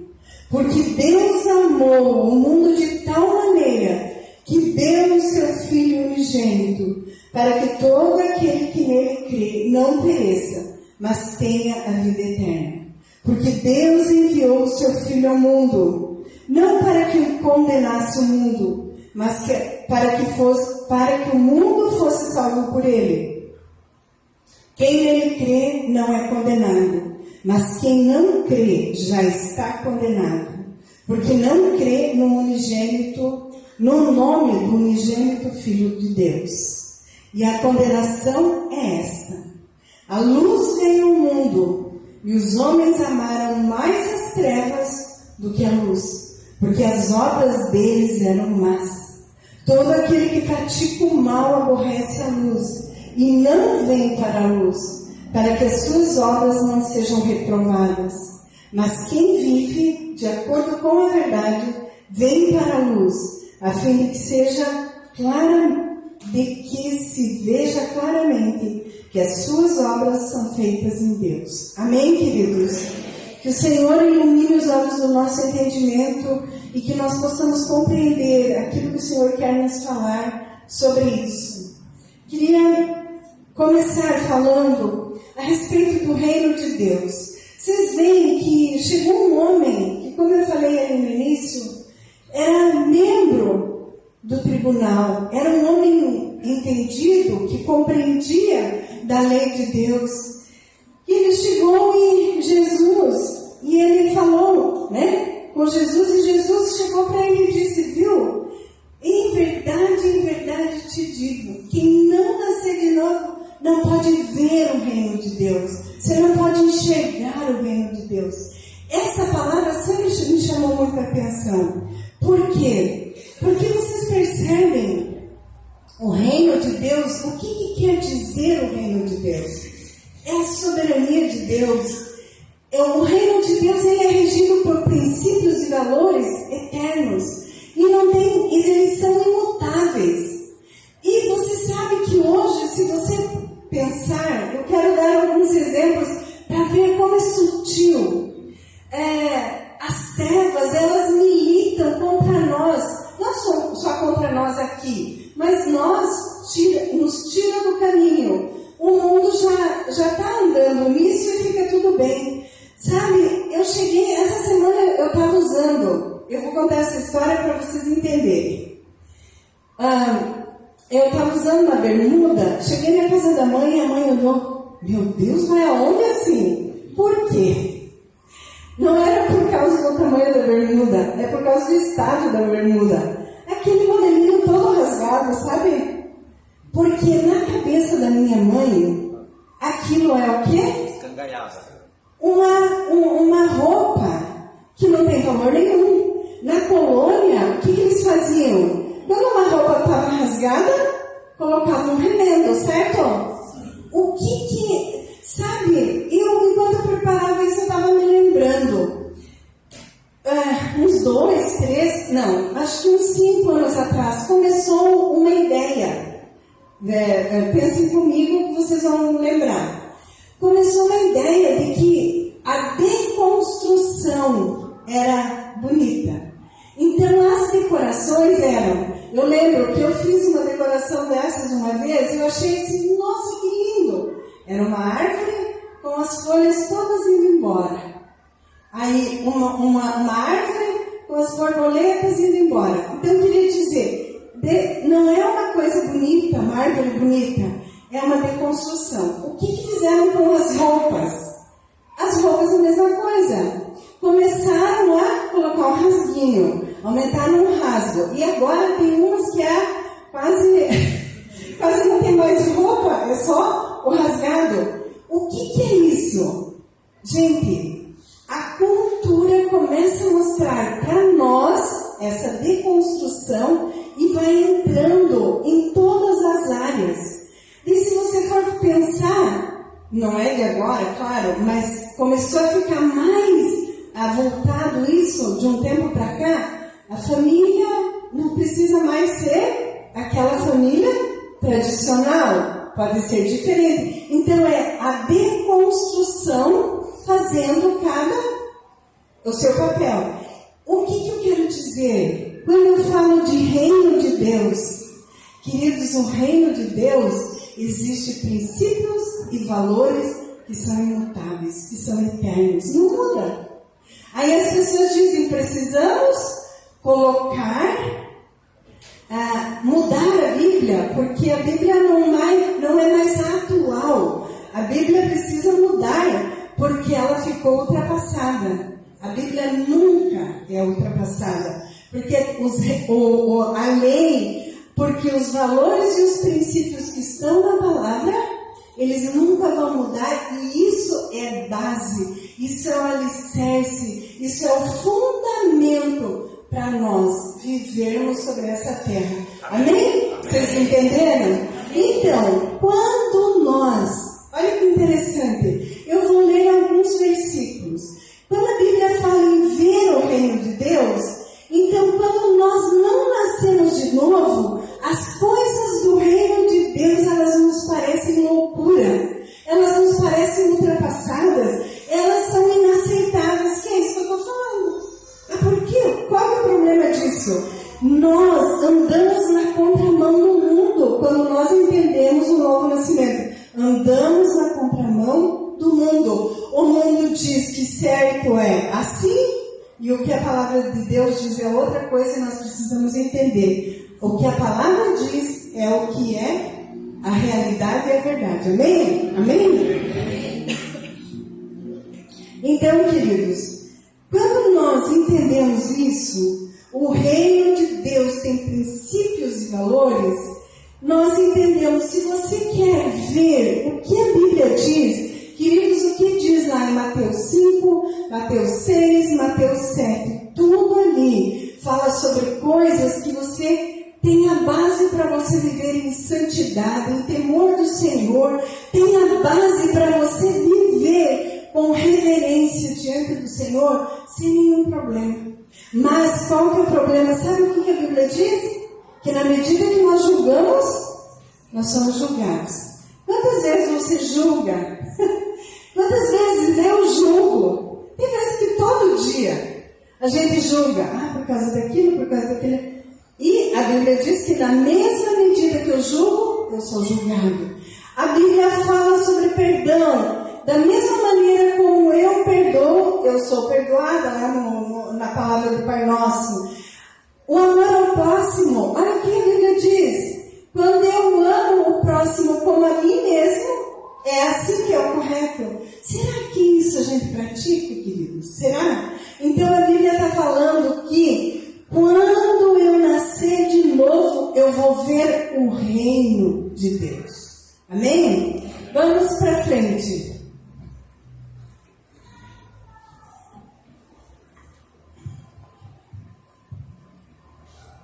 Porque Deus amou o mundo de tal maneira que deu o seu Filho unigênito, para que todo aquele que nele crê não pereça, mas tenha a vida eterna. Porque Deus enviou o seu Filho ao mundo, não para que condenasse o mundo, mas para que o mundo fosse salvo por ele. Quem nele crê não é condenado, mas quem não crê já está condenado, porque não crê no nome do unigênito Filho de Deus. E a condenação é esta: a luz veio ao mundo, e os homens amaram mais as trevas do que a luz, porque as obras deles eram más. Todo aquele que pratica o mal aborrece a luz, e não vem para a luz, para que as suas obras não sejam reprovadas. Mas quem vive de acordo com a verdade, vem para a luz, a fim de que se veja claramente que as suas obras são feitas em Deus. Amém, queridos? Que o Senhor ilumine os olhos do nosso entendimento e que nós possamos compreender aquilo que o Senhor quer nos falar sobre isso. Queria começar falando a respeito do reino de Deus. Vocês veem que chegou um homem que, como eu falei ali no início, era membro do tribunal, era um homem entendido, que compreendia da lei de Deus. E ele chegou e ele falou, né, com Jesus, e Jesus chegou para ele e disse: viu, em verdade te digo, quem não nascer de novo não pode ver o reino de Deus, você não pode enxergar o reino de Deus. Essa palavra sempre me chamou muita atenção. Por quê? Porque vocês percebem o reino de Deus, o que quer dizer o reino de Deus? É a soberania de Deus. O reino de Deus, ele é regido por princípios e valores eternos. E eles são imutáveis. E você sabe que hoje, se você pensar, eu quero dar alguns exemplos para ver como é sutil. As trevas, elas militam contra nós. Não só contra nós aqui, mas nos tira do caminho. O mundo já está andando nisso e fica tudo bem. Sabe, essa semana eu estava usando, eu vou contar essa história para vocês entenderem. Eu estava usando uma bermuda, cheguei na casa da mãe e a mãe olhou: meu Deus, vai aonde assim? Por quê? Não era por causa do tamanho da bermuda, é por causa do estágio da bermuda. Aquele modelinho todo rasgado, sabe? Porque na cabeça da minha mãe, aquilo é o quê? Escangalhava. Uma roupa que não tem valor nenhum. Na colônia, o que eles faziam? Quando uma roupa estava rasgada, colocavam um remendo, certo? Sabe, enquanto eu preparava isso, eu estava me lembrando. Uns 2, 3, não, acho que uns 5 anos atrás, começou uma ideia. Pensem comigo que vocês vão lembrar. Começou uma ideia de que a deconstrução era bonita. Então as decorações eram... Eu lembro que eu fiz uma decoração dessas uma vez e eu achei assim, nossa, que lindo! Era uma árvore com as folhas todas indo embora. Aí uma árvore com as borboletas indo embora. Então eu queria dizer, não é uma coisa bonita, uma árvore bonita, é uma deconstrução. O que fizeram com as roupas? As roupas a mesma coisa. Começaram a colocar um rasguinho, aumentaram um rasgo. E agora tem umas que quase não tem mais roupa, é só o rasgado. O que é isso? Gente, a cultura começa a mostrar para nós essa deconstrução e vai entrando em todas as áreas. E se você for pensar, não é de agora, claro, mas começou a ficar mais voltado isso de um tempo para cá, a família não precisa mais ser aquela família tradicional, pode ser diferente. Então é a deconstrução fazendo o seu papel. O que eu quero dizer? Quando eu falo de reino de Deus, queridos, o reino de Deus existe princípios e valores que são imutáveis, que são eternos, não muda. Aí as pessoas dizem, precisamos mudar a Bíblia, porque a Bíblia não é mais atual. A Bíblia precisa mudar, porque ela ficou ultrapassada. A Bíblia nunca é ultrapassada, porque a lei, porque os valores e os princípios que estão na palavra, eles nunca vão mudar, e isso é base, isso é o alicerce, isso é o fundamento para nós vivermos sobre essa terra. Amém? Vocês entenderam? Então, quando nós, olha que interessante, eu vou ler alguns versículos. Quando a Bíblia fala em ver o reino de Deus, então quando nós não nascemos de novo, as coisas do reino de Deus, elas nos parecem loucura, elas nos parecem ultrapassadas, elas são inaceitáveis. Que é isso que eu estou falando? Por quê? Qual é o problema disso? Nós andamos na contramão do mundo quando nós entendemos o novo nascimento. Andamos na contramão do mundo. O mundo diz que certo é assim, e o que a palavra de Deus diz é outra coisa, e nós precisamos entender. O que a palavra diz é o que é a realidade e a verdade. Amém? Amém? Então, queridos, quando nós entendemos isso, o reino de Deus tem princípios e valores, nós entendemos. Se você quer ver o que a Bíblia diz, queridos, o que diz lá em Mateus 5, Mateus 6, Mateus 7, tudo ali fala sobre coisas que você tem a base para você viver em santidade, em temor do Senhor, tem a base para você viver com reverência diante do Senhor, sem nenhum problema. Mas qual que é o problema? Sabe o que a Bíblia diz? Que na medida que nós julgamos, nós somos julgados. Quantas vezes você julga? Quantas vezes eu julgo? Tem vezes que todo dia a gente julga. Por causa daquilo, por causa daquilo. E a Bíblia diz que na mesma medida que eu julgo, eu sou julgado. A Bíblia fala sobre perdão. Da mesma maneira como eu perdoo, eu sou perdoada, lá na palavra do Pai Nosso. O amor ao próximo, olha o que a Bíblia diz. Quando eu amo o próximo como a mim mesmo, é assim que é o correto. Será que isso a gente pratica, queridos? Será? Então a Bíblia está falando que quando eu nascer de novo, eu vou ver o reino de Deus. Amém? Vamos para frente.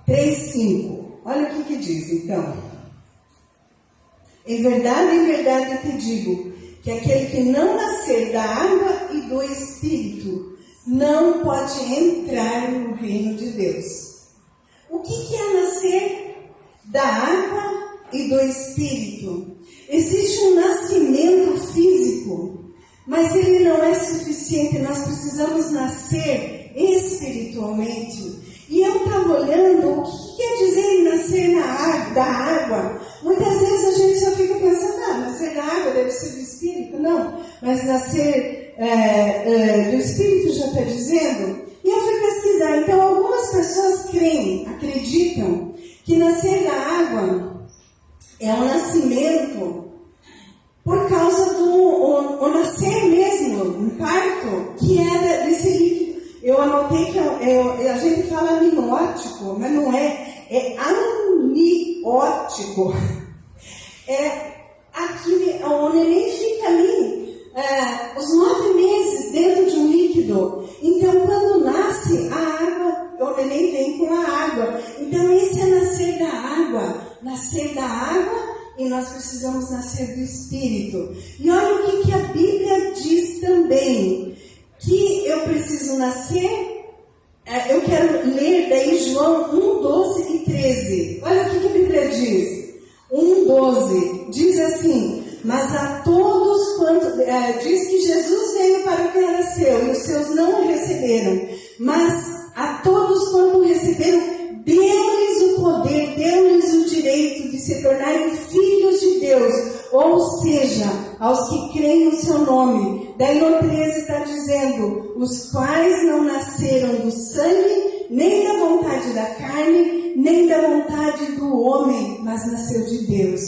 Três, 5. Olha o que diz, então. Em verdade te digo, que aquele que não nascer da água e do Espírito não pode entrar no reino de Deus. O que é nascer da água e do Espírito? Existe um nascimento físico, mas ele não é suficiente. Nós precisamos nascer espiritualmente. E eu estava olhando, o que quer dizer nascer da água? Muitas vezes a gente só fica pensando, nascer da água deve ser do Espírito. Não, mas nascer do Espírito já está dizendo. E eu fui pesquisar. Então, algumas pessoas acreditam que nascer da água é um nascimento por causa do nascer mesmo, um parto, que é desse líquido. Eu anotei que a gente fala amniótico, mas não é. É amniótico. É aquele, o neném fica ali os 9 meses dentro de um líquido. Então, quando nasce a água, o neném vem com a água. Então, esse é nascer da água. Nascer da água, e nós precisamos nascer do Espírito. E olha o que a Bíblia diz também. Que eu preciso nascer. Eu quero ler daí João 1, 12 e 13. Olha o que a Bíblia diz. 1, 12. Diz assim: mas a todos quanto... diz que Jesus veio para o que era seu, e os seus não o receberam. Mas a todos quanto o receberam, deu-lhes o poder, deu-lhes o direito de se tornarem filhos de Deus. Ou seja, aos que creem no seu nome. Daí no 13 está dizendo: os quais não nasceram do sangue, nem da vontade da carne, nem da vontade do homem, mas nasceu de Deus.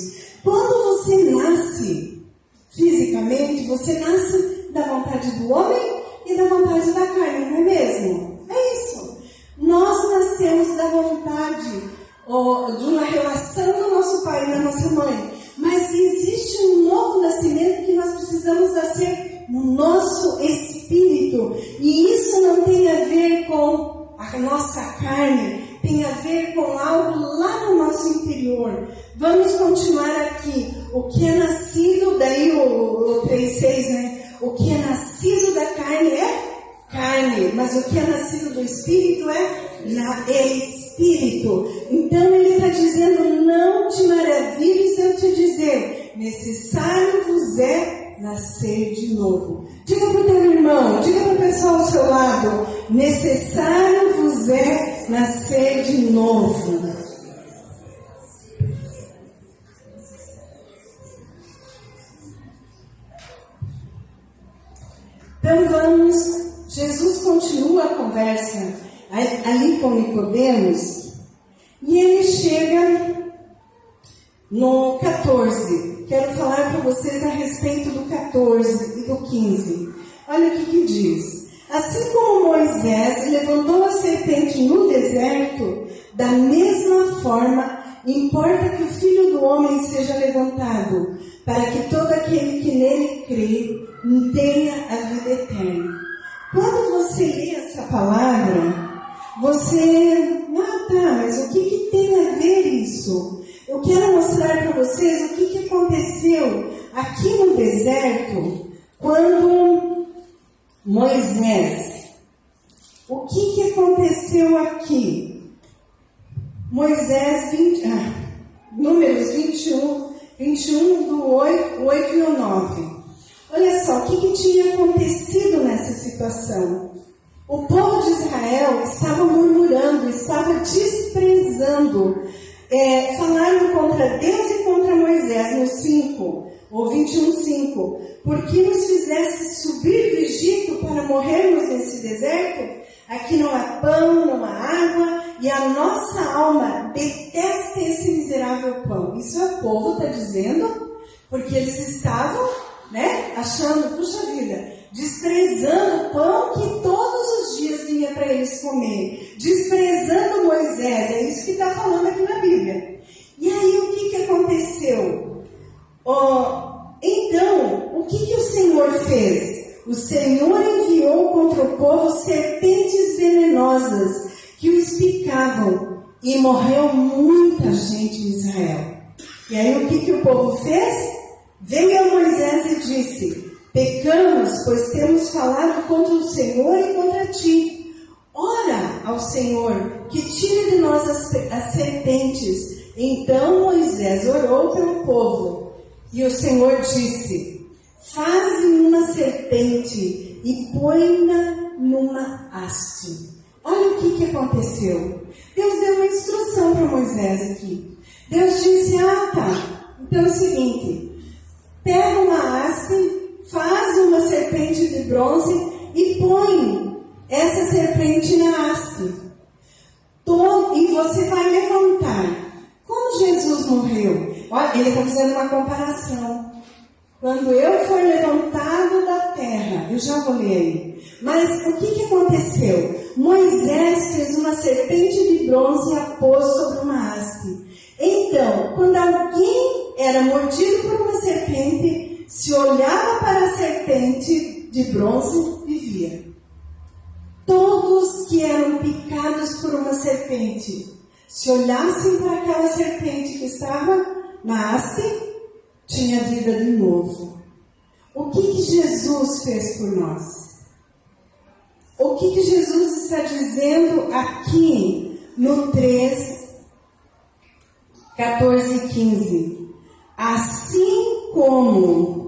Quando você nasce fisicamente, você nasce da vontade do homem e da vontade da carne, não é mesmo? É isso. Nós nascemos da vontade de uma relação do nosso pai e da nossa mãe. Mas existe um novo nascimento que nós precisamos nascer no nosso espírito. E isso não tem a ver com a nossa carne, tem a ver com algo lá no nosso interior. Vamos continuar aqui. O que é nascido, daí o 3,6, né? O que é nascido da carne é carne, mas o que é nascido do Espírito é Espírito. Então ele está dizendo: não te maravilhes se eu te dizer, necessário vos é nascer de novo. Diga para o teu irmão, diga para o pessoal ao seu lado: necessário vos é nascer de novo. Então vamos... Jesus continua a conversa ali com Nicodemos, e ele chega no 14. Quero falar para vocês a respeito do 14 e do 15. Olha o que diz. Assim como Moisés levantou a serpente no deserto, da mesma forma importa que o Filho do Homem seja levantado, para que todo aquele que nele crê tenha a vida eterna. Quando você lê essa palavra, você... mas o que tem a ver isso? Eu quero mostrar para vocês o que aconteceu aqui no deserto, quando Moisés... O que aconteceu aqui? Moisés, Números 21 do 8 e o 9. Olha só, o que tinha acontecido nessa situação? O povo de Israel estava murmurando, estava desprezando. Falaram contra Deus e contra Moisés, no 5, ou 21:5. Por que nos fizesse subir do Egito para morrermos nesse deserto? Aqui não há pão, não há água, e a nossa alma detesta esse miserável pão. Isso o povo está dizendo, porque eles estavam... achando, puxa vida, desprezando o pão que todos os dias vinha para eles comer, desprezando Moisés. É isso que está falando aqui na Bíblia. E aí o que aconteceu? Então, o que o Senhor fez? O Senhor enviou contra o povo serpentes venenosas que os picavam, e morreu muita gente em Israel. E aí o que o povo fez? Veio a Moisés e disse: pecamos, pois temos falado contra o Senhor e contra ti. Ora ao Senhor, que tire de nós as serpentes. Então Moisés orou pelo povo, e o Senhor disse: faze uma serpente e põe-na numa haste. Olha o que aconteceu. Deus deu uma instrução para Moisés aqui. Deus disse: então é o seguinte... Pega uma haste, faz uma serpente de bronze e põe essa serpente na haste. E você vai levantar. Como Jesus morreu? Olha, ele está fazendo uma comparação. Quando eu for levantado da terra, eu já vou ler aí. Mas o que aconteceu? Moisés fez uma serpente de bronze e a pôs sobre uma haste. Então, quando alguém era mordido por uma serpente, se olhava para a serpente de bronze, vivia. Todos que eram picados por uma serpente, se olhassem para aquela serpente que estava na haste, tinha vida de novo. O que Jesus fez por nós? O que Jesus está dizendo aqui no 3, 14 e 15? Assim como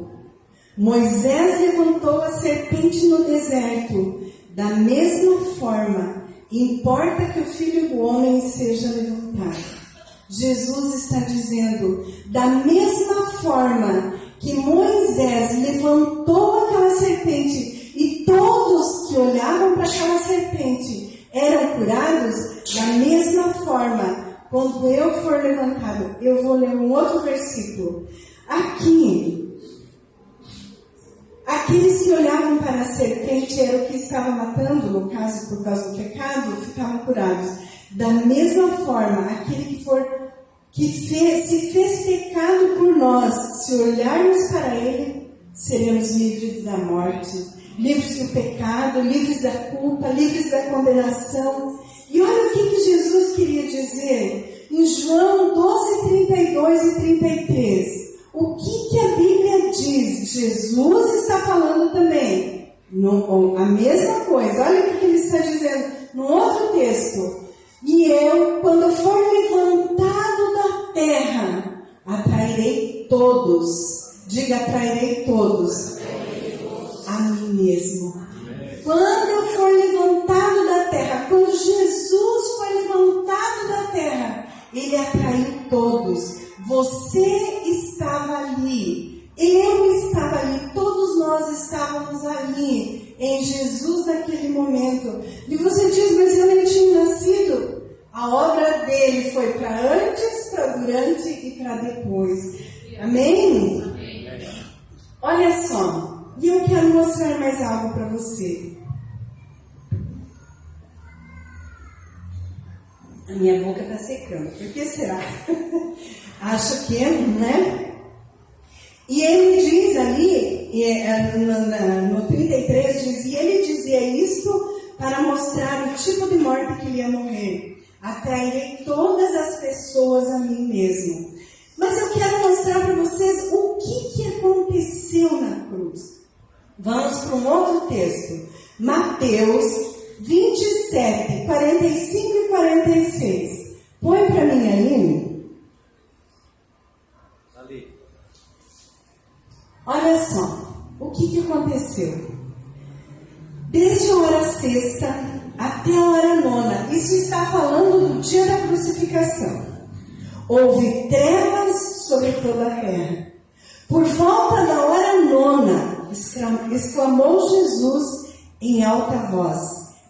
Moisés levantou a serpente no deserto, da mesma forma, importa que o Filho do Homem seja levantado. Jesus está dizendo, da mesma forma que Moisés levantou aquela serpente e todos que olhavam para aquela serpente eram curados, da mesma forma, quando eu for levantado, eu vou ler um outro versículo. Aqui, aqueles que olhavam para a serpente era o que estava matando, no caso, por causa do pecado, ficavam curados. Da mesma forma, aquele se fez pecado por nós, se olharmos para ele, seremos livres da morte, livres do pecado, livres da culpa, livres da condenação. E olha o que Jesus queria dizer em João 12, 32 e 33. O que a Bíblia diz? Jesus está falando também a mesma coisa. Olha o que ele está dizendo no outro texto. E eu, quando for levantado da terra, atrairei todos. Diga, atrairei todos a mim mesmo. Quando eu for levantado da terra, quando Jesus foi levantado da terra, ele atraiu todos. Você estava ali, eu estava ali, todos nós estávamos ali em Jesus naquele momento. E você diz, mas eu nem tinha nascido. A obra dele foi para antes, para durante e para depois. Amém? Olha só, e eu quero mostrar mais algo para você. A minha boca está secando. Por que será? Acho que é, né? E ele diz ali, no 33, diz, e ele dizia isto para mostrar o tipo de morte que ele ia morrer. Atrairei todas as pessoas a mim mesmo. Mas eu quero mostrar para vocês o que aconteceu na cruz. Vamos para um outro texto. Mateus 27, 45 e 46. Põe para mim ali. Olha só, o que aconteceu? Desde a hora sexta até a hora nona, isso está falando do dia da crucificação. Houve trevas sobre toda a terra. Por volta da hora nona, exclamou Jesus em alta voz,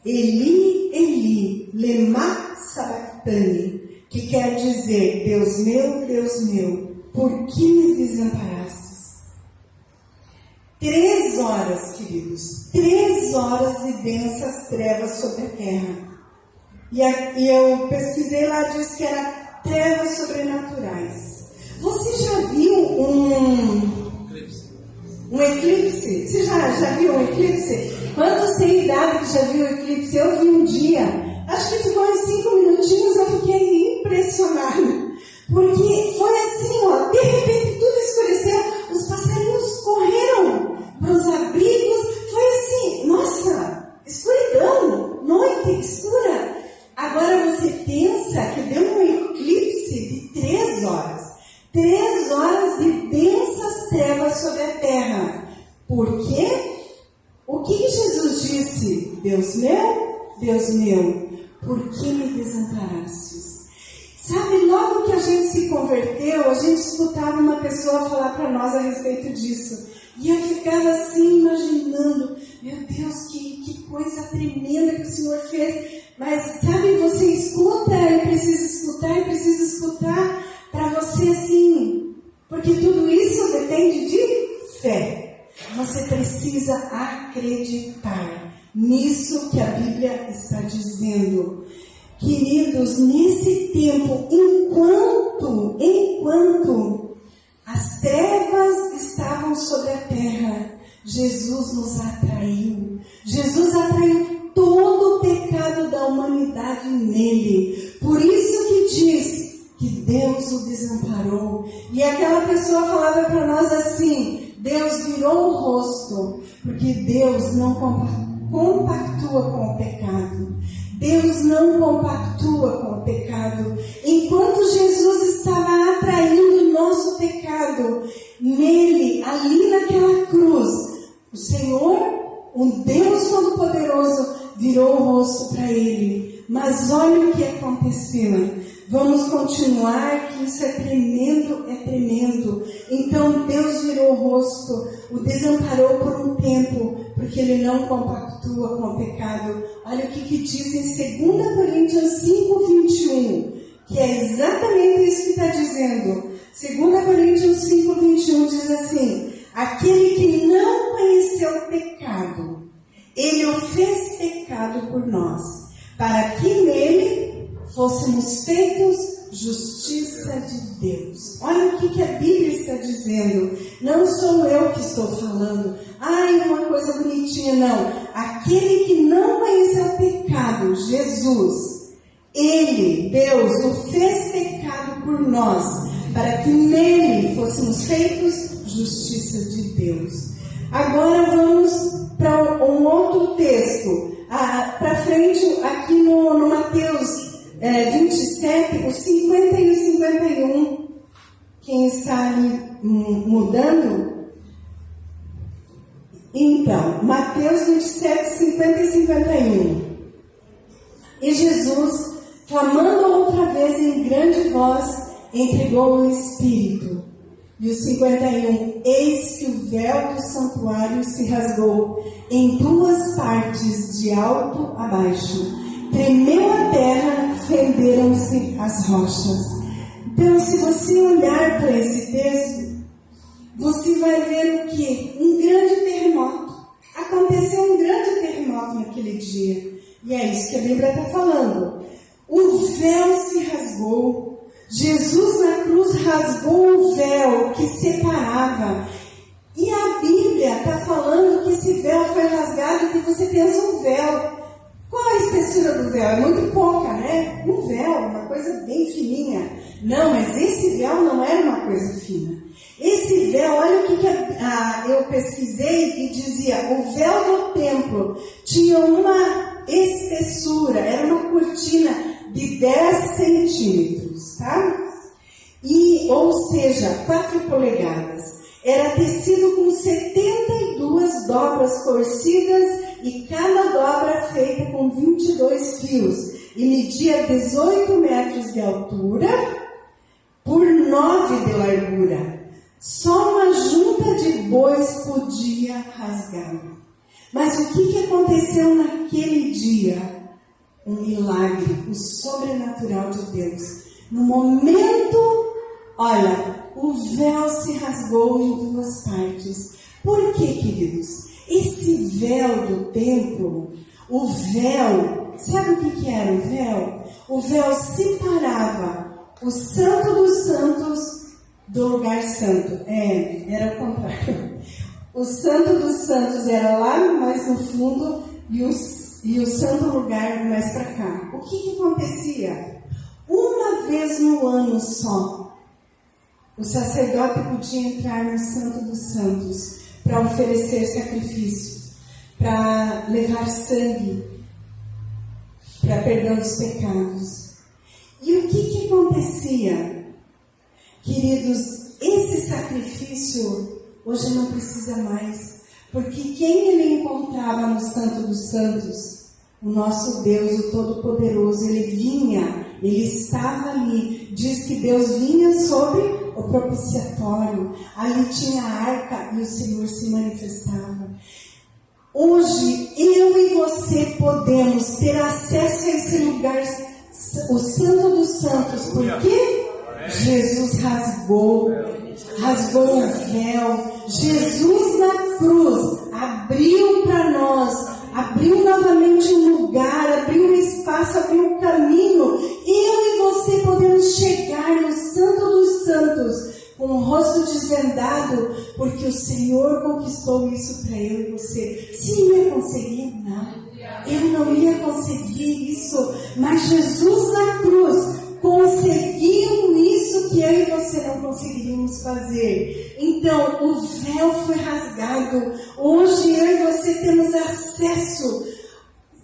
Eli, Eli, lema sabachthani, que quer dizer, Deus meu, por que me desamparaste? 3 horas, queridos, 3 horas de densas trevas sobre a terra. E eu pesquisei lá, diz que era trevas sobrenaturais. Você já viu um eclipse? Você já viu um eclipse? Quantos têm idade que já viu um eclipse? Eu vi um dia, acho que ficou uns 5 minutinhos, eu fiquei impressionada. Porque foi assim, ó, de repente tudo escureceu, os passarinhos correram para os abrigos, foi assim, nossa, escuridão, noite escura. Agora você pensa que deu um eclipse de 3 horas. 3 horas de densas trevas sobre a terra. Por quê? O que Jesus disse? Deus meu, por que me desamparastes? Sabe, logo que a gente se converteu, a gente escutava uma pessoa falar para nós a respeito disso. E eu ficava assim, imaginando, meu Deus, que coisa tremenda que o Senhor fez. Mas, sabe, você escuta e precisa escutar para você assim, porque tudo isso depende de fé. Você precisa acreditar nisso que a Bíblia está dizendo. Queridos, nesse tempo, enquanto a As trevas estavam sobre a terra. Jesus nos atraiu. Jesus atraiu todo o pecado da humanidade nele. Por isso que diz que Deus o desamparou. E aquela pessoa falava para nós assim: Deus virou o rosto, porque Deus não compactua com o pecado. Deus não compactua com o pecado. Enquanto Jesus estava atraindo o nosso pecado, nele, ali naquela cruz, o Senhor, um Deus Todo-Poderoso, virou o rosto para ele. Mas olha o que aconteceu. Vamos continuar, que isso é tremendo, é tremendo. Então Deus virou o rosto, o desamparou por um tempo, porque ele não compactua com o pecado. Olha o que diz em 2 Coríntios 5:21, que é exatamente isso que está dizendo. 2 Coríntios 5:21 diz assim: aquele que não conheceu o pecado, ele o fez pecado por nós, para que nele fôssemos feitos justiça de Deus. Olha o que a Bíblia está dizendo. Não sou eu que estou falando. Uma coisa bonitinha, não. Aquele que não conheceu o pecado, Jesus, ele, Deus, o fez pecado por nós, para que nele fôssemos feitos justiça de Deus. Agora vamos para um outro texto. Para frente, aqui no Mateus 27, os 50 e os 51. Quem está ali mudando? Então, Mateus 27, 50 e 51. E Jesus, clamando outra vez em grande voz, entregou o Espírito. E os 51, eis que o véu do santuário se rasgou em duas partes, de alto a baixo. Tremeu a terra, fenderam-se as rochas. Então, se você olhar para esse texto, você vai ver o quê? Um grande terremoto. Aconteceu um grande terremoto naquele dia. E é isso que a Bíblia está falando. O véu se rasgou. Jesus na cruz rasgou o véu que separava. E a Bíblia está falando que esse véu foi rasgado, que você pensa um véu. Qual a espessura do véu? É muito pouca, né? Um véu, uma coisa bem fininha. Não, mas esse véu não era uma coisa fina. Esse véu, olha o que eu pesquisei e dizia: o véu do templo tinha uma espessura, era uma cortina de 10 centímetros, tá? Ou seja, 4 polegadas. Era tecido com 72 dobras torcidas e cada dobra feita com 22 fios. E media 18 metros de altura por 9 de largura. Só uma junta de bois podia rasgá-lo. Mas o que aconteceu naquele dia? Um milagre, o sobrenatural de Deus. No momento, olha, o véu se rasgou em duas partes. Por quê, queridos? Esse véu do templo, o véu, sabe o que era o véu? O véu separava o Santo dos Santos do lugar santo. Era o contrário. O Santo dos Santos era lá mais no fundo e o santo lugar mais para cá. O que acontecia? Uma vez no ano só, o sacerdote podia entrar no Santo dos Santos para oferecer sacrifícios, para levar sangue, para perdão dos pecados. E o que acontecia? Queridos, esse sacrifício hoje não precisa mais, porque quem ele encontrava no Santo dos Santos? O nosso Deus, o Todo-Poderoso. Ele vinha, ele estava ali. Diz que Deus vinha sobre o propiciatório. Ali tinha a arca e o Senhor se manifestava. Hoje, eu e você podemos ter acesso a esse lugar, o Santo dos Santos. Por quê? Jesus rasgou o véu. Jesus na cruz abriu para nós, abriu novamente um lugar, abriu um espaço, abriu um caminho. Eu e você podemos chegar no Santo dos Santos com o rosto Senhor conquistou isso para eu e você. Se eu ia conseguir? Não. Eu não ia conseguir isso. Mas Jesus na cruz conseguiu isso que eu e você não conseguiríamos fazer. Então, o véu foi rasgado. Hoje eu e você temos acesso,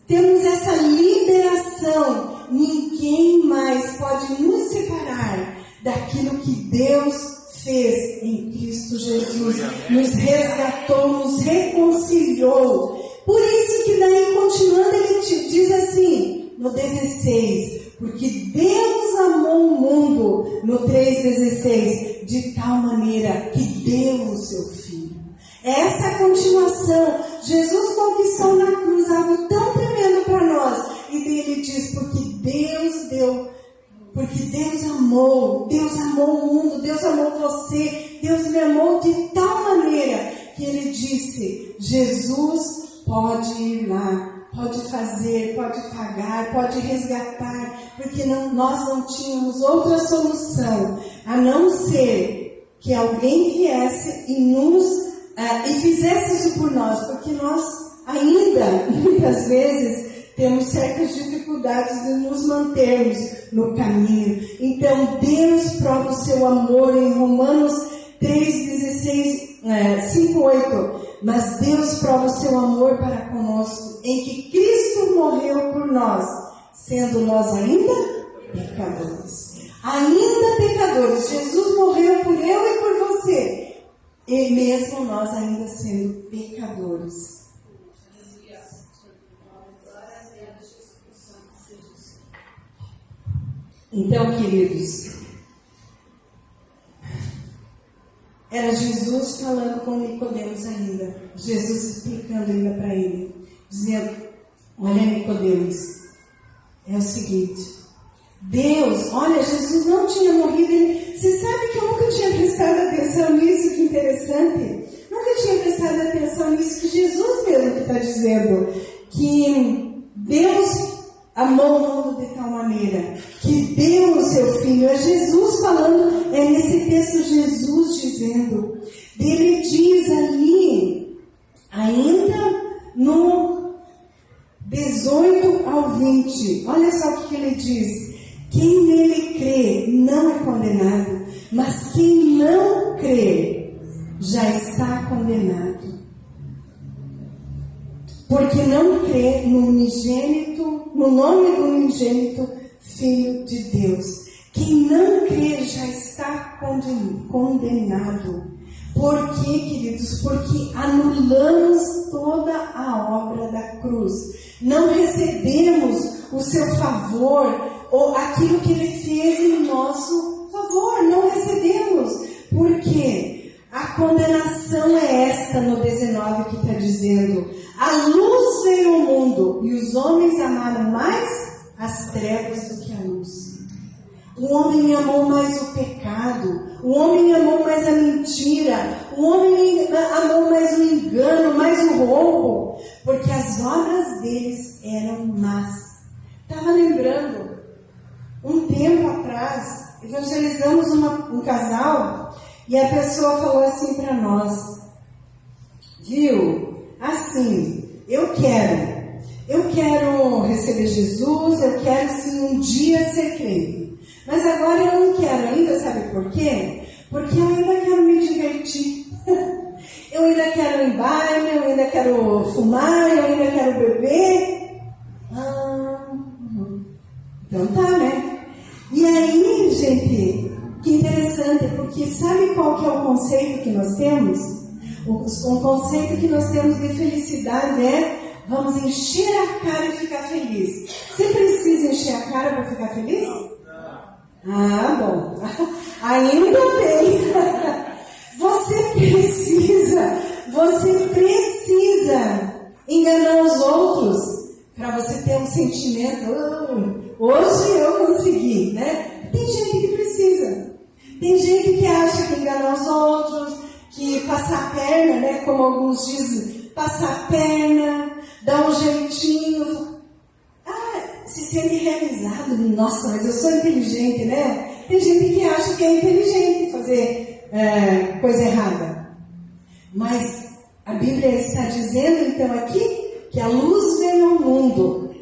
temos essa liberação. Ninguém mais pode nos separar daquilo que Deus fez em Cristo Jesus. Nos resgatou, nos reconciliou. Por isso que daí, continuando, ele te diz assim, no 16, porque Deus amou o mundo, no 3,16, de tal maneira que deu o seu Filho. Essa é a continuação. Jesus conquistou na cruz algo tão tremendo para nós. E ele diz, porque Deus amou o mundo, Deus amou você, Deus me amou de tal maneira que ele disse, Jesus pode ir lá, pode fazer, pode pagar, pode resgatar, porque nós não tínhamos outra solução, a não ser que alguém viesse e fizesse isso por nós, porque nós ainda, muitas vezes, temos certas dificuldades de nos mantermos no caminho. Então, Deus prova o seu amor em Romanos 3,16, 5,8. Mas Deus prova o seu amor para conosco, em que Cristo morreu por nós, sendo nós ainda pecadores. Ainda pecadores. Jesus morreu por eu e por você. E mesmo nós ainda sendo pecadores. Então, queridos, era Jesus falando com Nicodemos ainda. Jesus explicando ainda para ele. Dizendo, olha Nicodemos, é o seguinte. Deus, olha, Jesus não tinha morrido. Você sabe que eu nunca tinha prestado atenção nisso, que interessante. Nunca tinha prestado atenção nisso, que Jesus mesmo que está dizendo. Que Deus amou o mundo de tal maneira que deu o seu Filho. É Jesus falando, é nesse texto Jesus dizendo. Ele diz ali, ainda no 18 ao 20, olha só o que ele diz. Quem nele crê não é condenado, mas quem não crê já está condenado. Porque não crê no nome do unigênito Filho de Deus. Quem não crê já está condenado. Por quê, queridos? Porque anulamos toda a obra da cruz. Não recebemos o seu favor ou aquilo que ele fez em nosso favor. Não recebemos. Por quê? A condenação é esta no 19 que está dizendo: a luz veio ao mundo e os homens amaram mais as trevas do que a luz. O homem amou mais o pecado, o homem amou mais a mentira, o homem amou mais o engano, mais o roubo, porque as obras deles eram más. Estava lembrando, um tempo atrás, evangelizamos um casal e a pessoa falou assim para nós, viu, assim, eu quero receber Jesus, eu quero sim um dia ser crente. Mas agora eu não quero ainda, sabe por quê? Porque eu ainda quero me divertir. Eu ainda quero ir em baile, eu ainda quero fumar, eu ainda quero beber. Então tá, né? E aí, gente, que interessante, porque sabe qual que é o conceito que nós temos? O conceito que nós temos de felicidade é: vamos encher a cara e ficar feliz. Você precisa encher a cara para ficar feliz? Ah, bom. Ainda bem. Você precisa enganar os outros para você ter um sentimento. Hoje eu consegui, né? Tem gente que precisa. Tem gente que acha que enganar os outros, que passar a perna, né? Como alguns dizem, passar a perna, dar um jeitinho. Se sente realizado. Nossa, mas eu sou inteligente, né? Tem gente que acha que é inteligente fazer coisa errada. Mas a Bíblia está dizendo então aqui que a luz veio ao mundo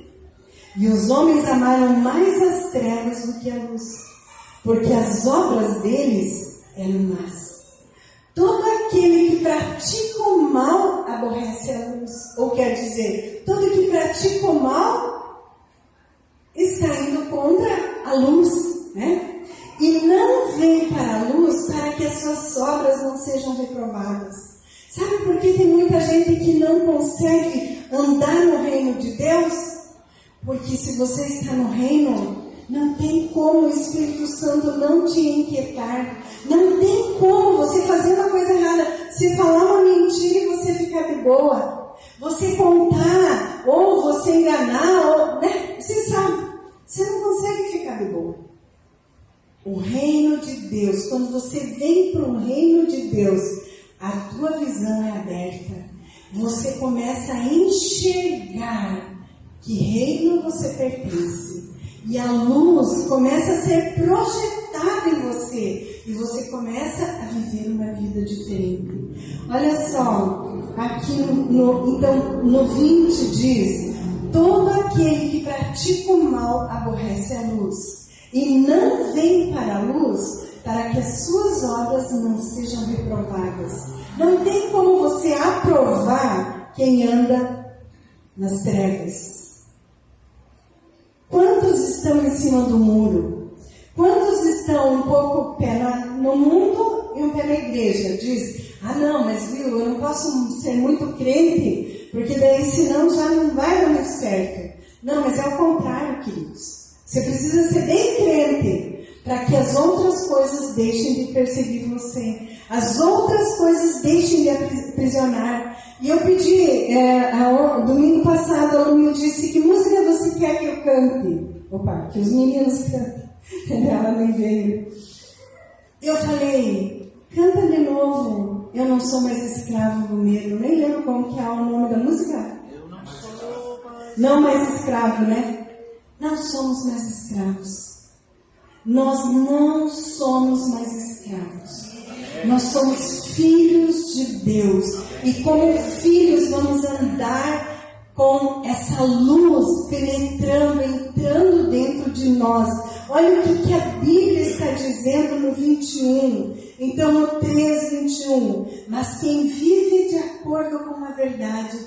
e os homens amaram mais as trevas do que a luz, porque as obras deles eram más. Todo aquele que pratica o mal aborrece a luz, ou quer dizer, todo que pratica o mal está indo contra a luz, né? E não vem para a luz para que as suas obras não sejam reprovadas. Sabe por que tem muita gente que não consegue andar no reino de Deus? Porque se você está no reino, não tem como o Espírito Santo não te inquietar. Não tem como você fazer uma coisa errada. Você falar uma mentira e você ficar de boa. Você contar, ou você enganar, ou, né? Você sabe, você não consegue ficar de boa. O reino de Deus, quando você vem para o reino de Deus, a tua visão é aberta. Você começa a enxergar que reino você pertence. E a luz começa a ser projetada em você. E você começa a viver uma vida diferente. Olha só, aqui no 20 diz: todo aquele que pratica o mal aborrece a luz. E não vem para a luz para que as suas obras não sejam reprovadas. Não tem como você aprovar quem anda nas trevas. Quantos estão em cima do muro? Quantos estão um pouco pé no mundo e um pé na igreja? Diz, não, mas viu, eu não posso ser muito crente, porque daí senão já não vai dar muito certo. Não, mas é o contrário, queridos. Você precisa ser bem crente para que as outras coisas deixem de perseguir você. As outras coisas deixem de aprisionar. E eu pedi, domingo passado, a aluna me disse: que música você quer que eu cante? Opa, que os meninos cantem. Ela nem veio. Eu falei: canta de novo. Eu não sou mais escravo do medo. Nem lembro como que é o nome da música. Eu não sou mais... Não mais escravo, né? Não somos mais escravos. Nós não somos mais escravos. Nós somos filhos de Deus. E como filhos vamos andar com essa luz penetrando, entrando dentro de nós. Olha o que a Bíblia está dizendo no 21. Então no 3, 21. Mas quem vive de acordo com a verdade,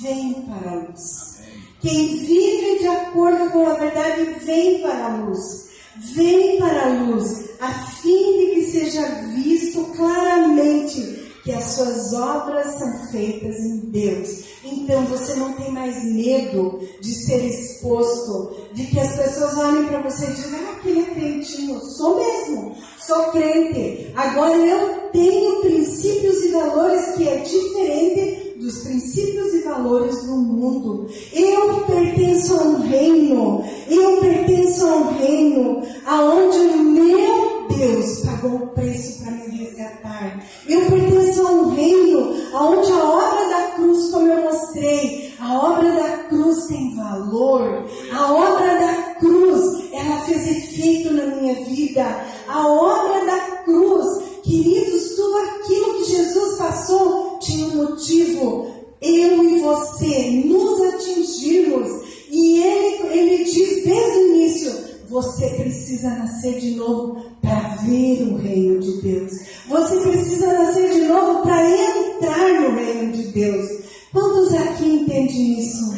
vem para a luz. Quem vive de acordo com a verdade, vem para a luz. Vem para a luz, a fim de que seja visto claramente que as suas obras são feitas em Deus. Então você não tem mais medo de ser exposto, de que as pessoas olhem para você e digam: aquele é crentinho. Sou mesmo, sou crente. Agora eu tenho princípios e valores que é diferente dos princípios e valores do mundo. Eu pertenço a um reino. Eu pertenço a um reino aonde o meu Deus pagou o preço para me resgatar. Eu pertenço a um reino aonde a obra da cruz, como eu mostrei, a obra da cruz tem valor. A obra da cruz, ela fez efeito na minha vida. A obra da cruz, queridos, tudo aquilo que Jesus passou tinha um motivo. Eu e você nos atingimos. E ele diz desde o início: você precisa nascer de novo para ver o reino de Deus. Você precisa nascer de novo para entrar no reino de Deus. Quantos aqui entendem isso?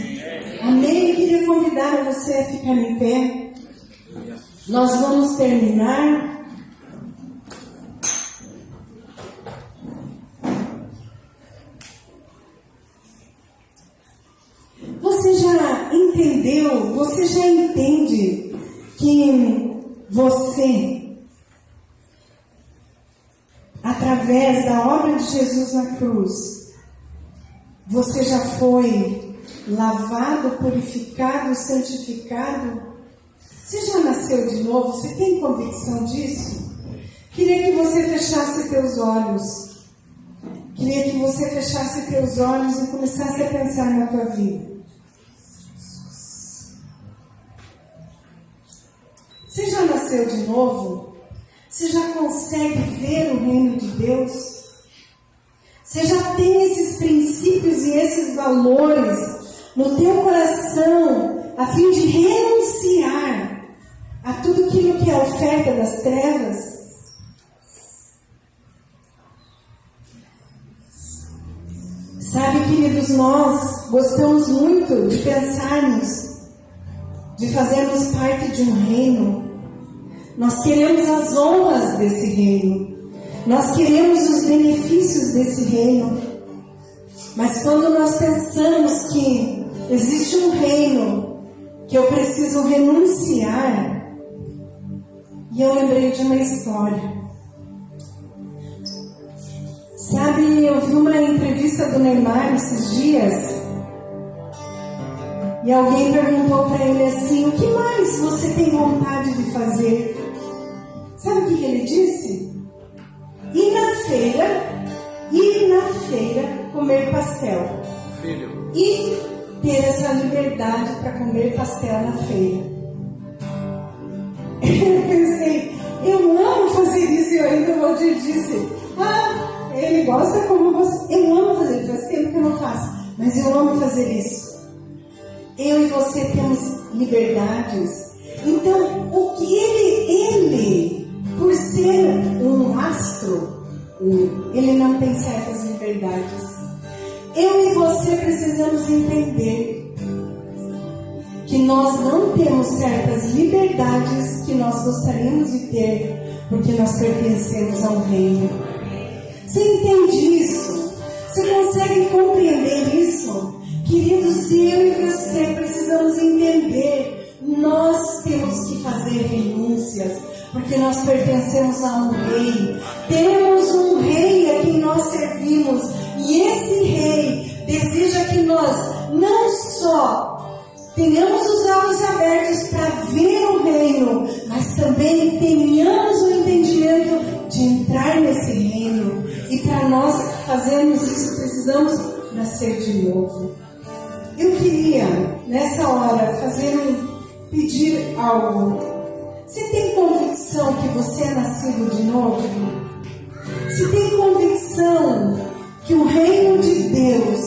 Amém? Eu queria convidar você a ficar em pé. Nós vamos terminar. Você já entendeu, você já entende que você, através da obra de Jesus na cruz, você já foi lavado, purificado, santificado? Você já nasceu de novo? Você tem convicção disso? Queria que você fechasse teus olhos. Queria que você fechasse teus olhos e começasse a pensar na tua vida. Você já nasceu de novo? Você já consegue ver o reino de Deus? Você já tem esses princípios e esses valores no teu coração, a fim de renunciar a tudo aquilo que é oferta das trevas? Sabe, queridos, nós gostamos muito de pensarmos, de fazermos parte de um reino. Nós queremos as honras desse reino. Nós queremos os benefícios desse reino. Mas quando nós pensamos que existe um reino que eu preciso renunciar, e eu lembrei de uma história. Sabe, eu vi uma entrevista do Neymar esses dias, e alguém perguntou para ele assim: o que mais você tem vontade de fazer? Sabe o que ele disse? Ir na feira comer pastel. Filho. E ter essa liberdade para comer pastel na feira. Eu pensei, eu amo fazer isso. E eu ainda vou te disse: ele gosta como você. Eu amo fazer, faz tempo que eu não faço, mas eu amo fazer isso. Eu e você temos liberdades. Então, o que ele, por ser um astro, ele não tem certas liberdades. Eu e você precisamos entender que nós não temos certas liberdades que nós gostaríamos de ter, porque nós pertencemos ao reino. Você entende isso? Você consegue compreender isso? Queridos, eu e você precisamos entender. Nós temos que fazer renúncias, porque nós pertencemos a um rei. Temos um rei a quem nós servimos, e esse rei deseja que nós não só tenhamos os olhos abertos para ver o reino, mas também tenhamos o entendimento de entrar nesse reino. E para nós fazermos isso, precisamos nascer de novo. Eu queria, nessa hora, pedir algo. Você tem convicção que você é nascido de novo? Você tem convicção que o reino de Deus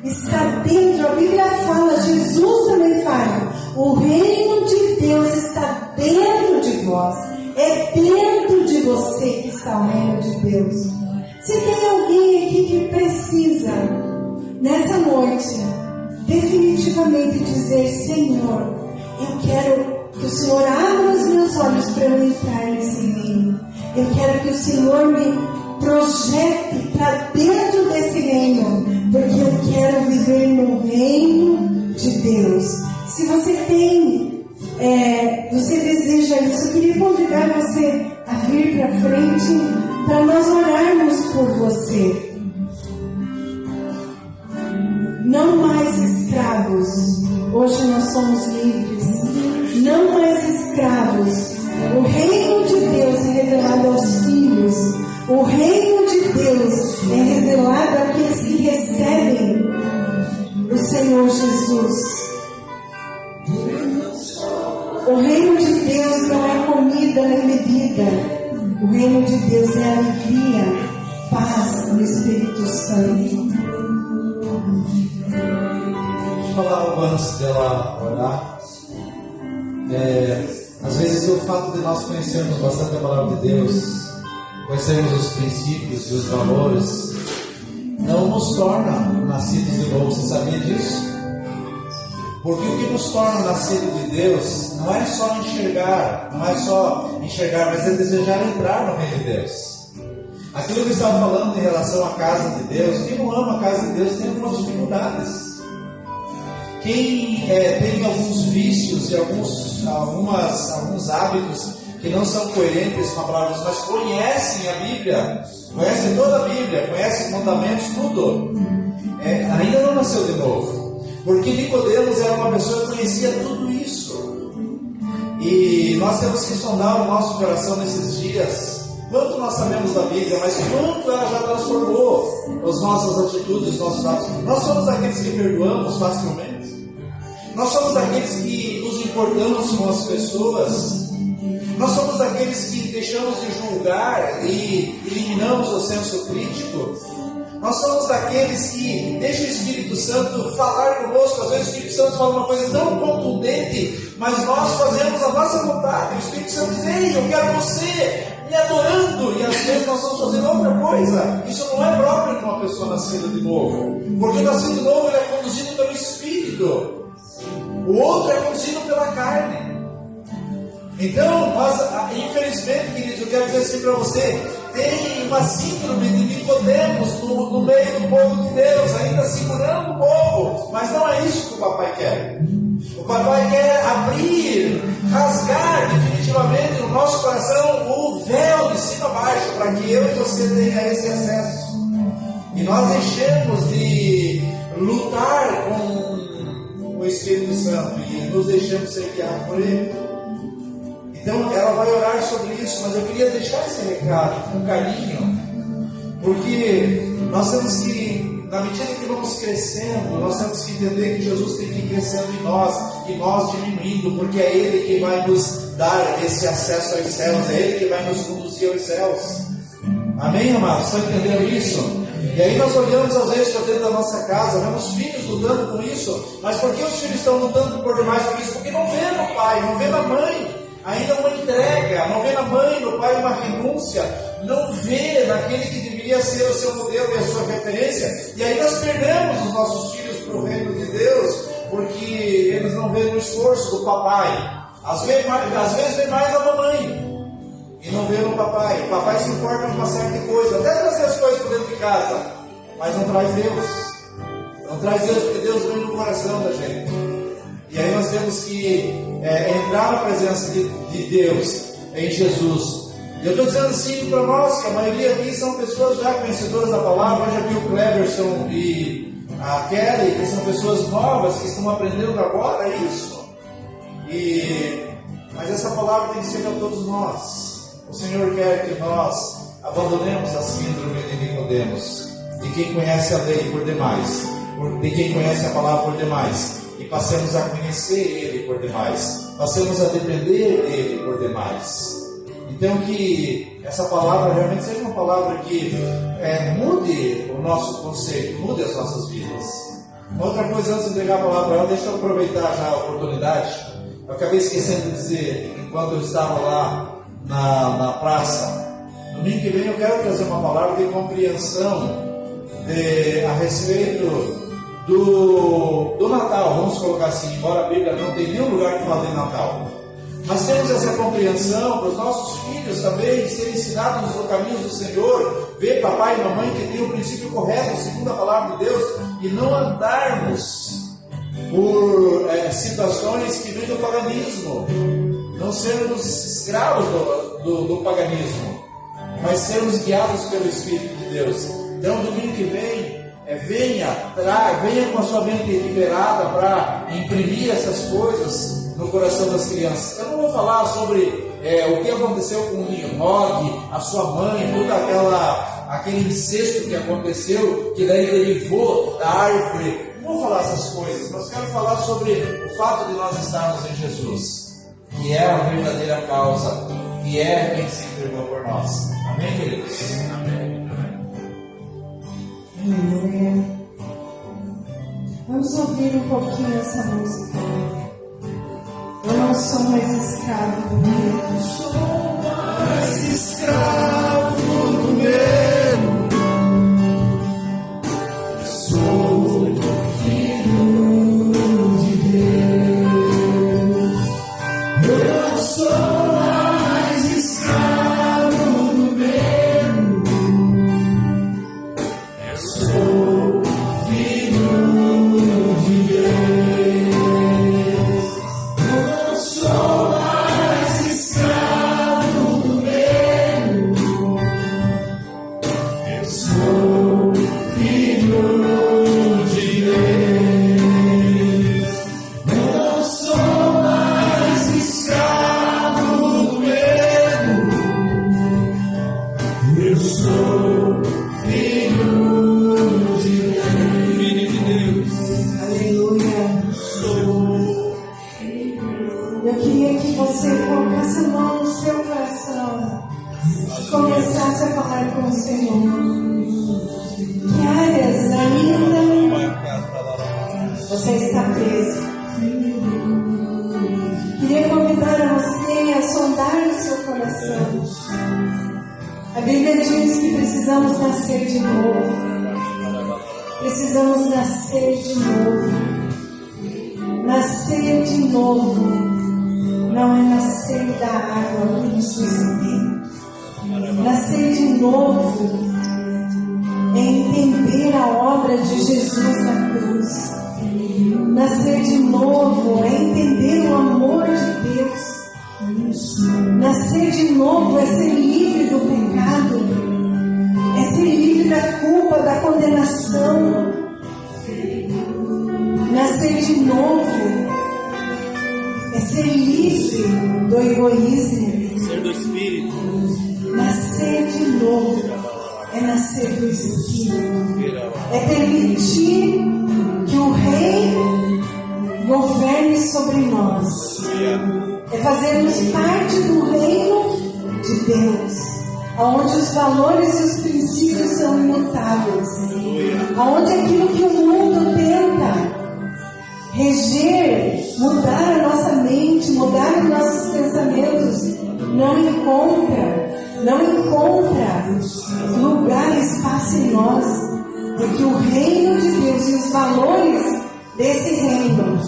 está dentro? A Bíblia fala, Jesus também fala, o reino de Deus está dentro de vós. É dentro de você que está o reino de Deus. Se tem alguém aqui que precisa, nessa noite, definitivamente dizer: Senhor, eu quero que o Senhor abra os meus olhos para eu entrar nesse reino. Eu quero que o Senhor me projete para dentro desse reino, porque eu quero viver no reino de Deus. Se você você deseja isso, eu queria convidar você a vir para frente para nós orarmos por você. Não mais escravos. Hoje nós somos livres. Não mais escravos. O reino de Deus é revelado aos filhos. O reino de Deus é revelado àqueles que recebem o Senhor Jesus. O reino de Deus não é comida nem bebida. O reino de Deus é alegria, paz no Espírito Santo. Deixa eu falar algo antes dela orar. Às vezes o fato de nós conhecermos bastante a palavra de Deus, conhecermos os princípios e os valores, não nos torna nascidos de novo. Você sabia disso? Porque o que nos torna nascidos de Deus não é só enxergar, mas é desejar entrar no reino de Deus. Aquilo que eu estava falando em relação à casa de Deus, quem não ama a casa de Deus tem algumas dificuldades. Quem tem alguns vícios e alguns hábitos que não são coerentes com a palavra de Deus, mas conhecem a Bíblia, conhecem toda a Bíblia, conhecem os mandamentos, tudo, ainda não nasceu de novo. Porque Nicodemos era uma pessoa que conhecia tudo isso. E nós temos que sondar o nosso coração nesses dias. Quanto nós sabemos da Bíblia, mas quanto ela já transformou as nossas atitudes, os nossos atos. Nós somos aqueles que perdoamos facilmente. Nós somos aqueles que nos importamos com as pessoas. Nós somos aqueles que deixamos de julgar e eliminamos o senso crítico. Nós somos daqueles que deixam o Espírito Santo falar conosco. Às vezes o Espírito Santo fala uma coisa tão contundente, mas nós fazemos a nossa vontade. O Espírito Santo diz: ei, eu quero você me adorando. E às vezes nós estamos fazendo outra coisa. Isso não é próprio de uma pessoa nascida de novo. Porque o nascido de novo ele é conduzido pelo Espírito. O outro é conduzido pela carne. Então, nós, infelizmente, queridos, eu quero dizer assim para você: tem uma síndrome de Nicodemos no meio do povo de Deus, ainda segurando o povo, mas não é isso que o papai quer. O papai quer abrir, rasgar definitivamente no nosso coração o véu de cima a baixo, para que eu e você tenha esse acesso. E nós deixemos de lutar com o Espírito Santo e nos deixemos ser guiados por Ele. Então ela vai orar sobre isso, mas eu queria deixar esse recado com carinho, porque nós temos que, na medida que vamos crescendo, nós temos que entender que Jesus tem que ir crescendo em nós e nós diminuindo, porque é Ele que vai nos dar esse acesso aos céus, é Ele que vai nos conduzir aos céus. Amém, amados? Estão entendendo isso? E aí nós olhamos às vezes para dentro da nossa casa, vemos filhos lutando com isso, mas por que os filhos estão lutando por demais por isso? Porque não vê no pai, não vê na mãe ainda uma entrega, não vê na mãe, no pai uma renúncia, não vê naquele que deveria ser o seu modelo e a sua referência. E aí nós perdemos os nossos filhos para o reino de Deus, porque eles não veem o esforço do papai. Às vezes vê mais a mamãe e não vê no papai. O papai se importa com uma série de coisas, até trazer as coisas para dentro de casa, mas não traz Deus. Não traz Deus, porque Deus vem no coração da gente. E aí nós temos que entrar na presença de Deus em Jesus. E eu estou dizendo assim para nós, que a maioria aqui são pessoas já conhecedoras da palavra. Hoje aqui o Cleverson e a Kelly, que são pessoas novas, que estão aprendendo agora isso. Mas essa palavra tem que ser para todos nós. O Senhor quer que nós abandonemos a síndrome de Nicodemos, de quem conhece a lei por demais, de quem conhece a palavra por demais, e passemos a conhecer Ele por demais, passemos a depender dEle por demais. Então que essa palavra realmente seja uma palavra que mude o nosso conceito, mude as nossas vidas. Uma outra coisa, antes de entregar a palavra para ela, deixa eu aproveitar já a oportunidade. Eu acabei esquecendo de dizer, enquanto eu estava lá na praça, domingo que vem eu quero trazer uma palavra de compreensão a respeito do Natal, vamos colocar assim, embora a Bíblia não tenha nenhum lugar que fale de Natal. Mas temos essa compreensão para os nossos filhos também serem ensinados no caminho do Senhor, ver papai e mamãe que tem o princípio correto, segundo a palavra de Deus, e não andarmos por situações que vêm do paganismo, não sermos escravos do paganismo, mas sermos guiados pelo Espírito de Deus. Então, domingo que vem, venha com a sua mente liberada para imprimir essas coisas no coração das crianças. Eu não vou falar sobre o que aconteceu com o Nimrod, a sua mãe, todo aquele incesto que aconteceu, que daí derivou da árvore. Não vou falar essas coisas, mas quero falar sobre o fato de nós estarmos em Jesus, que é a verdadeira causa, que é quem se entregou por nós. Amém, queridos? Amém. Vamos ouvir um pouquinho essa música. Eu não sou mais escravo do medo. Sou mais escravo do medo. Sou filho de Deus. Eu não sou mais escravo do medo. Eu sou filho de Deus. Eu não sou mais escravo do medo. Eu sou filho de Deus. Eu não sou mais escravo do medo. Eu sou filho de Deus. Filho de Deus. Aleluia. Sou. Eu queria que você colocasse a mão no seu coração e começasse a falar com o Senhor. Que áreas ainda você está preso? Queria convidar você a sondar o seu coração. A Bíblia diz que precisamos nascer de novo. Precisamos nascer de novo. Nascer de novo não é nascer da água que nos Espírito. Nascer de novo é entender a obra de Jesus na cruz. Nascer de novo é entender o amor de Deus. Nascer de novo é ser livre do pecado, é ser livre da culpa, da condenação. Nascer de novo é ser livre do egoísmo. Ser do Espírito. Nascer de novo é nascer do Espírito. É permitir que o Rei governe sobre nós. É fazermos parte do reino de Deus, onde os valores e os princípios são imutáveis, onde aquilo que o mundo tenta reger, mudar a nossa mente, mudar os nossos pensamentos, não encontra lugar, espaço em nós, porque o reino de Deus e os valores desse reino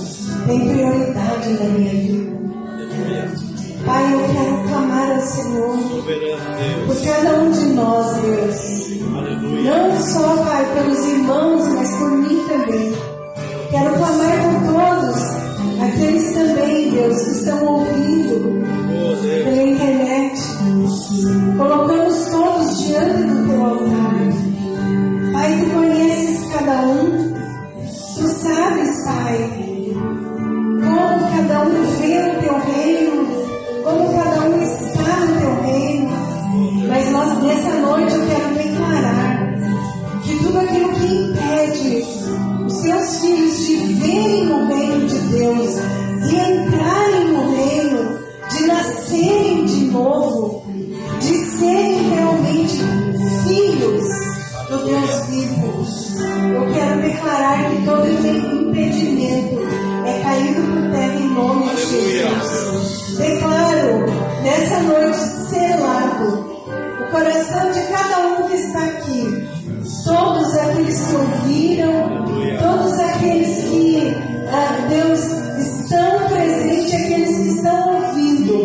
têm prioridade na minha vida. Pai, eu quero clamar ao Senhor por cada um de nós, Deus. Não só, Pai, pelos irmãos, mas por mim também. Quero clamar por todos aqueles também, Deus, que estão ouvindo pela internet. Colocamos todos diante do Teu altar. Pai, Tu conheces cada um. Tu sabes, Pai, como cada um vê o Teu reino, como cada um está no Teu reino. Mas nessa noite eu quero declarar que tudo aquilo que impede os Teus filhos de verem o reino de Deus, de entrarem no reino, de nascerem de novo, de serem realmente filhos do Deus vivo, eu quero declarar que todo impedimento é caído por terra em nome de Jesus. Declaro nessa noite selado o coração de cada um que está aqui, todos aqueles que ouviram, todos aqueles que, Deus, estão presentes, aqueles que estão ouvindo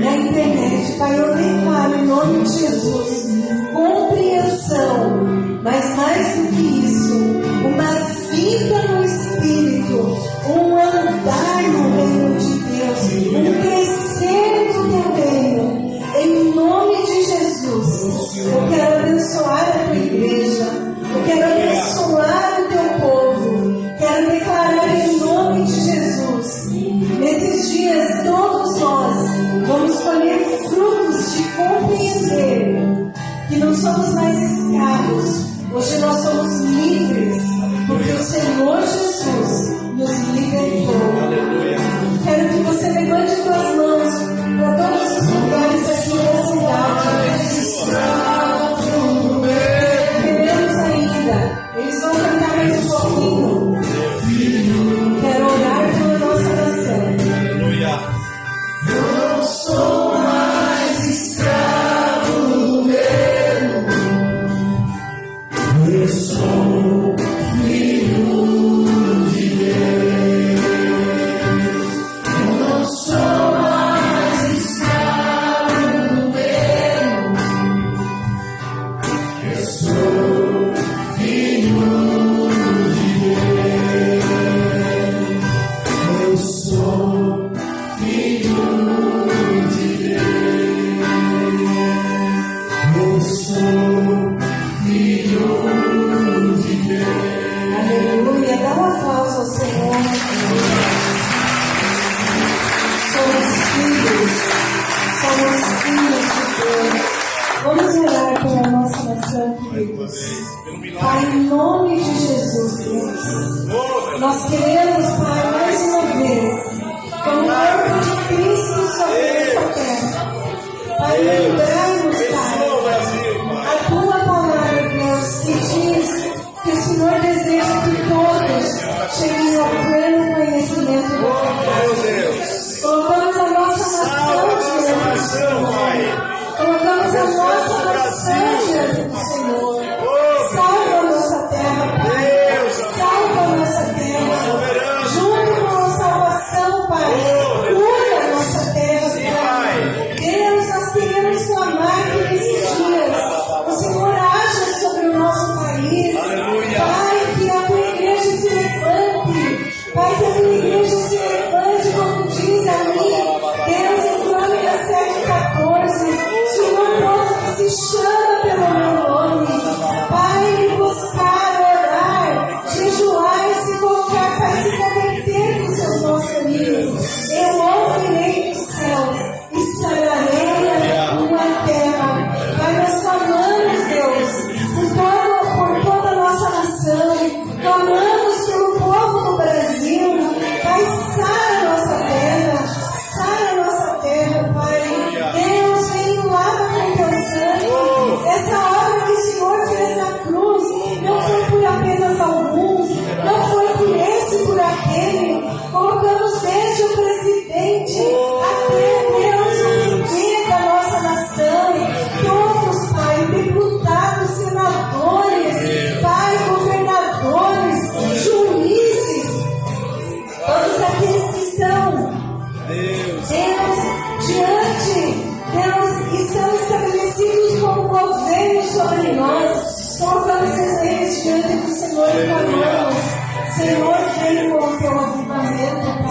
na internet. Pai, eu declaro em nome de Jesus compreensão, mas mais do que isso, uma vida no Espírito, um andar no reino de Deus, um crescer do Teu reino, em nome de Jesus. Eu quero abençoar a Tua igreja, eu quero abençoar o Teu povo, quero declarar em nome de Jesus. Nesses dias todos nós vamos colher frutos de compreender que não somos mais escravos, hoje nós somos livres, porque o Senhor Jesus nos libertou. Quero que você levante suas mãos para todos os lugares aqui da cidade. Queremos ainda, eles vão cantar mais um pouquinho. Quero orar pela nossa nação. Eu sou mais escravo do medo. Eu sou filho de Deus. Eu não sou mais escravo do medo. Eu sou filho de Deus. Eu sou filho de Deus. Eu sou filho de Deus. Aleluia, dá um aplauso ao Senhor. Somos filhos de Deus. Vamos orar pela nossa nação, queridos. Pai, em nome de Jesus, Deus, nós queremos, Pai, mais uma vez, como o corpo de Cristo sobre essa terra, Pai, lembrarmos, Pai, a Tua palavra, Deus, que sobre nós. Colocamos essas redes diante do Senhor e clamamos. Senhor, vem com o teu avivamento.